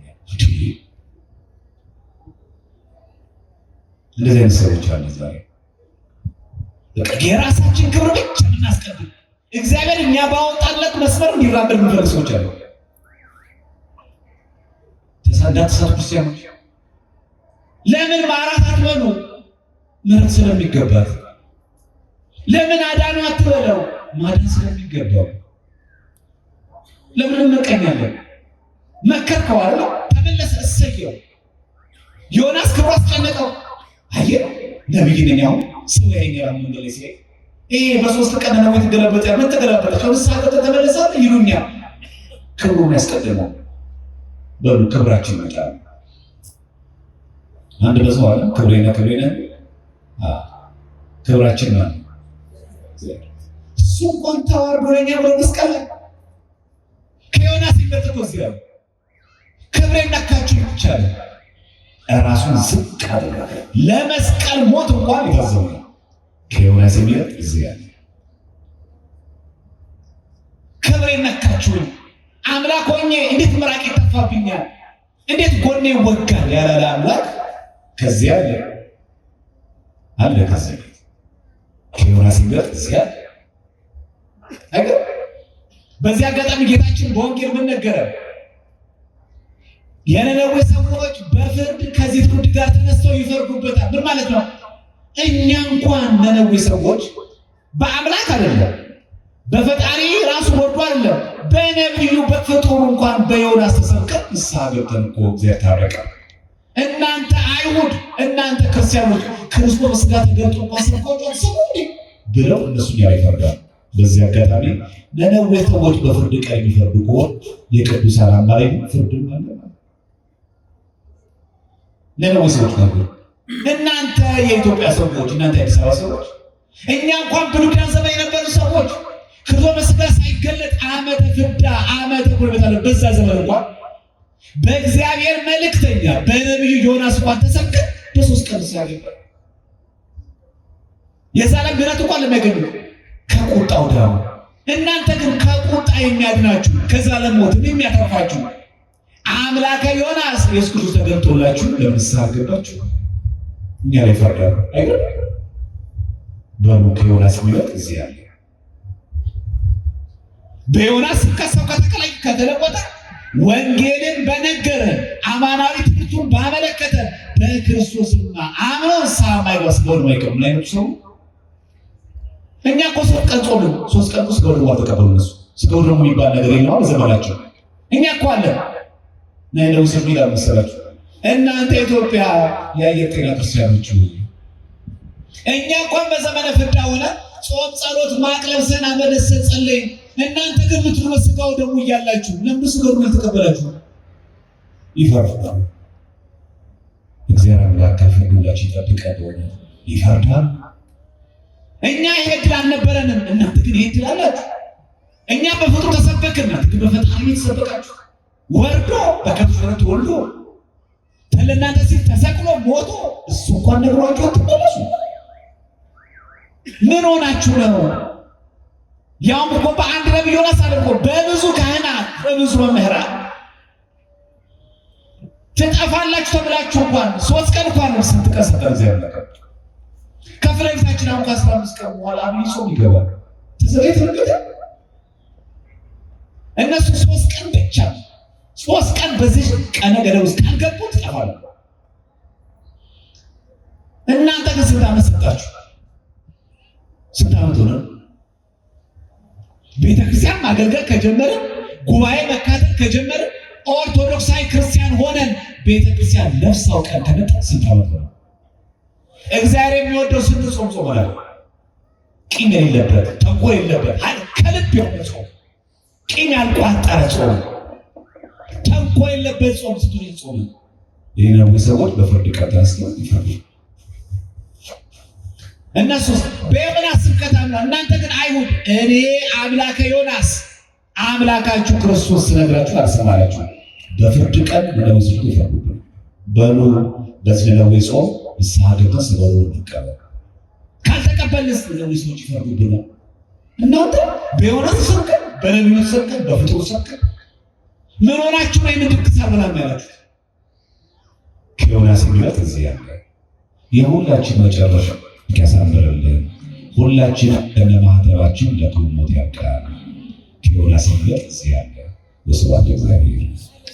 እንደዚህ አይነት ሰዎች አሉ ዛሬ የራሳችን ክብር ብቻ እናስቀድም እግዚአብሔር እኛ ባወጣለት መስመር እንዲራመድ የሚፈልጉ ሰዎች አሉ። ተሳዳት ክርስቲያኖች ለምን ማራት አትበሉ? ምሕረት ስለሚገባት። ለምን አዳኑ አትበለው? ማዳን ስለሚገባው። ለምን እንቀኛለን? መከርከው አይደል? ተመለሰ እሰየው። ዮናስ ክብሩ አስጨነቀው። አየህ ነብይ ነኝ አሁን ሰው ያየኛል መንገድ ላይ ሲሄድ ይሄ በሶስት ቀን ነው የተገለበጠ ምን ተገለበጠ ከውሳተ ተመለሰ ይሉኛል። ክብሩን ያስቀድማል። በሉ ክብራችን ይመጣል። አንድ በሰው አለ ክብሬና ክብራችን ነው። እሱ እንኳን ተዋርዶ ለኛ ብሎ መስቀል ላይ ከዮናስ ይበልጥ እኮ እዚህ ያለ ክብሬን ነካችሁ ይቻላል። ራሱን ዝቅ አደረገ። ለመስቀል ሞት እንኳን የታዘዘ ከዮናስ ይበልጥ እዚህ ያለ ክብሬን ነካችሁ። አምላክ ሆኜ እንዴት ምራቅ ይተፋብኛል፣ እንዴት ጎኔ ይወጋል ያላለ አምላክ ከዚያ አለ ከዚያ ከዮናስ ይበልጥ እዚህ ያለ አይገር። በዚህ አጋጣሚ ጌታችን በወንጌል ምን ነገረ? የነነዌ ሰዎች በፍርድ ከዚህ ትውልድ ጋር ተነስተው ይፈርዱበታል። ምን ማለት ነው? እኛ እንኳን ነነዌ ሰዎች በአምላክ አይደለም በፈጣሪ ራሱ ወርዶ አይደለም በነቢዩ በፍጡሩ እንኳን በዮናስ ተሰብከን ንስሐ ገብተን እኮ እግዚአብሔር ታረቀ። እናንተ አይሁድ፣ እናንተ ክርስቲያኖች ክርስቶስ በሥጋ ተገልጦ እንኳን ሰብኳቸው ስሙ ብለው እነሱን ይፈርዳሉ። በዚህ አጋጣሚ ነነዌ ሰዎች በፍርድ ቀን የሚፈርዱ ከሆነ የቅዱሳን አማላጅ ፍርድ ማለት ነው። ነነዌ ሰዎች ናቸው። እናንተ የኢትዮጵያ ሰዎች፣ እናንተ የአዲስ አበባ ሰዎች፣ እኛ እንኳን ብሉይ ኪዳን ዘመን የነበሩ ሰዎች ክርስቶስ በሥጋ ሳይገለጥ ዓመተ ፍዳ ዓመተ ቁርበት አለ። በዛ ዘመን እንኳን በእግዚአብሔር መልእክተኛ በነቢዩ ዮናስ እንኳን ተሰብከን በ3 ቀን ሲያገባ የዛለም ምሕረት እንኳን ለሚያገኙ ከቁጣው ዳኑ። እናንተ ግን ከቁጣ የሚያድናችሁ ከዘላለም ሞት የሚያተርፋችሁ አምላከ ዮናስ ኢየሱስ ክርስቶስ ተገልጦላችሁ ለምስሐ ገባችሁ። እኛ ላይ ፈርዳሉ አይደል? በሉ ከዮናስ የሚበልጥ እዚህ ያለ በዮናስ ከሰው ከተለወጠ ወንጌልን በነገረ አማናዊ ትምህርቱን ባመለከተ በክርስቶስና አምኖ ሳማይወስ ነው ማይቀር ላይ ነው ሰው። እኛ እኮ 3 ቀን ጾምን፣ 3 ቀን ስጋው ደግሞ ተቀበሉ። እነሱ ስጋው ደግሞ የሚባል ነገር የለም ዘመናቸው። እኛ እኮ አለ ነው ሰው ይላል መሰላችሁ። እናንተ ኢትዮጵያ የአየር ጤና ክርስቲያኖች እኛ እንኳን በዘመነ ፍዳ ሆነ ጾም ጸሎት ማቅለብሰን አመለሰን ጸለይ። እናንተ ግን ምትሉ ስጋው ደግሞ እያላችሁ ለምን ስጋው ደግሞ ተቀበላችሁ? ይፈርዳል። እግዚአብሔር አምላክ ከፍርዱላችሁ ይጠብቃል። ይፈርዳል። እኛ ይሄ ድል አልነበረንም፣ እናንተ ግን ይሄ ድል አላችሁ። እኛ በፍጡር ተሰበክን፣ እናንተ ግን በፈጣሪ ተሰበካችሁ። ወርዶ በከብት ወልዶ ለእናንተ ሲል ተሰቅሎ ሞቶ እሱ እንኳን ነግሯችሁ አትመለሱ። ምን ሆናችሁ ነው? ያውም እኮ በአንድ ነቢይ ዮናስ አለ እኮ በብዙ ካህናት በብዙ መምህራን ትጠፋላችሁ ተብላችሁ እንኳን 3 ቀን እንኳን ስንት ቀን ሰጠን እግዚአብሔር ለቀቅ ከፍለፊታችን አሁን ከ15 ቀን በኋላ አብይ ጾም ይገባል። ተዘጋጅ ተነገደ እነሱ 3 ቀን ብቻ 3 ቀን በዚህ ቀነ ገደብ ውስጥ ካልገቡ ትጠፋሉ። እናንተ ግን ስንት ዓመት ሰጣችሁ? ስንት ዓመት ሆነ? ቤተክርስቲያን ማገልገል ከጀመረ ጉባኤ መካተል ከጀመረ ኦርቶዶክሳዊ ክርስቲያን ሆነን ቤተክርስቲያን ነፍሳው ቀን ከመጣ ስንት ዓመት ሆነ? እግዚአብሔር የሚወደው ስንት ጾም ጾመናል? ቂም የሌለበት ተንኮል የሌለበት ከልብ የሆነ ጾም፣ ቂም ያልቋጠረ ጾም፣ ተንኮል የሌለበት ጾም ስንቱን ጾም። የነነዌ ሰዎች በፍርድ ቀን ተነስተው ይፈርዱ። እነሱስ በዮናስ ስብከት አምነዋል። እናንተ ግን አይሁድ እኔ አምላከ ዮናስ አምላካችሁ ክርስቶስ ስነግራችሁ አልሰማላችሁ። በፍርድ ቀን ነነዌ ሰዎች ይፈርዱ። በሉ በዚህ ነነዌ ጾም ንስሐ ገብተን ስጋው እንቀበል። ካልተቀበልንስ ነነዌ ሰዎች ይፈርዱብናል። እናንተ በዮናስ ሰብከን፣ በነቢዩ ሰብከን፣ በፍጡር ሰብከን ምን ሆናችሁ ነው የምድር ክሳር ብላ ያላችሁ? ከዮናስ የሚበልጥ እዚህ ያለ የሁላችን መጨረሻ ያሳምርልን። ሁላችን ከነማህተባችን ለክብር ሞት ያብቃን። ከዮናስ የሚበልጥ እዚህ ያለ ወስብሐት ለእግዚአብሔር።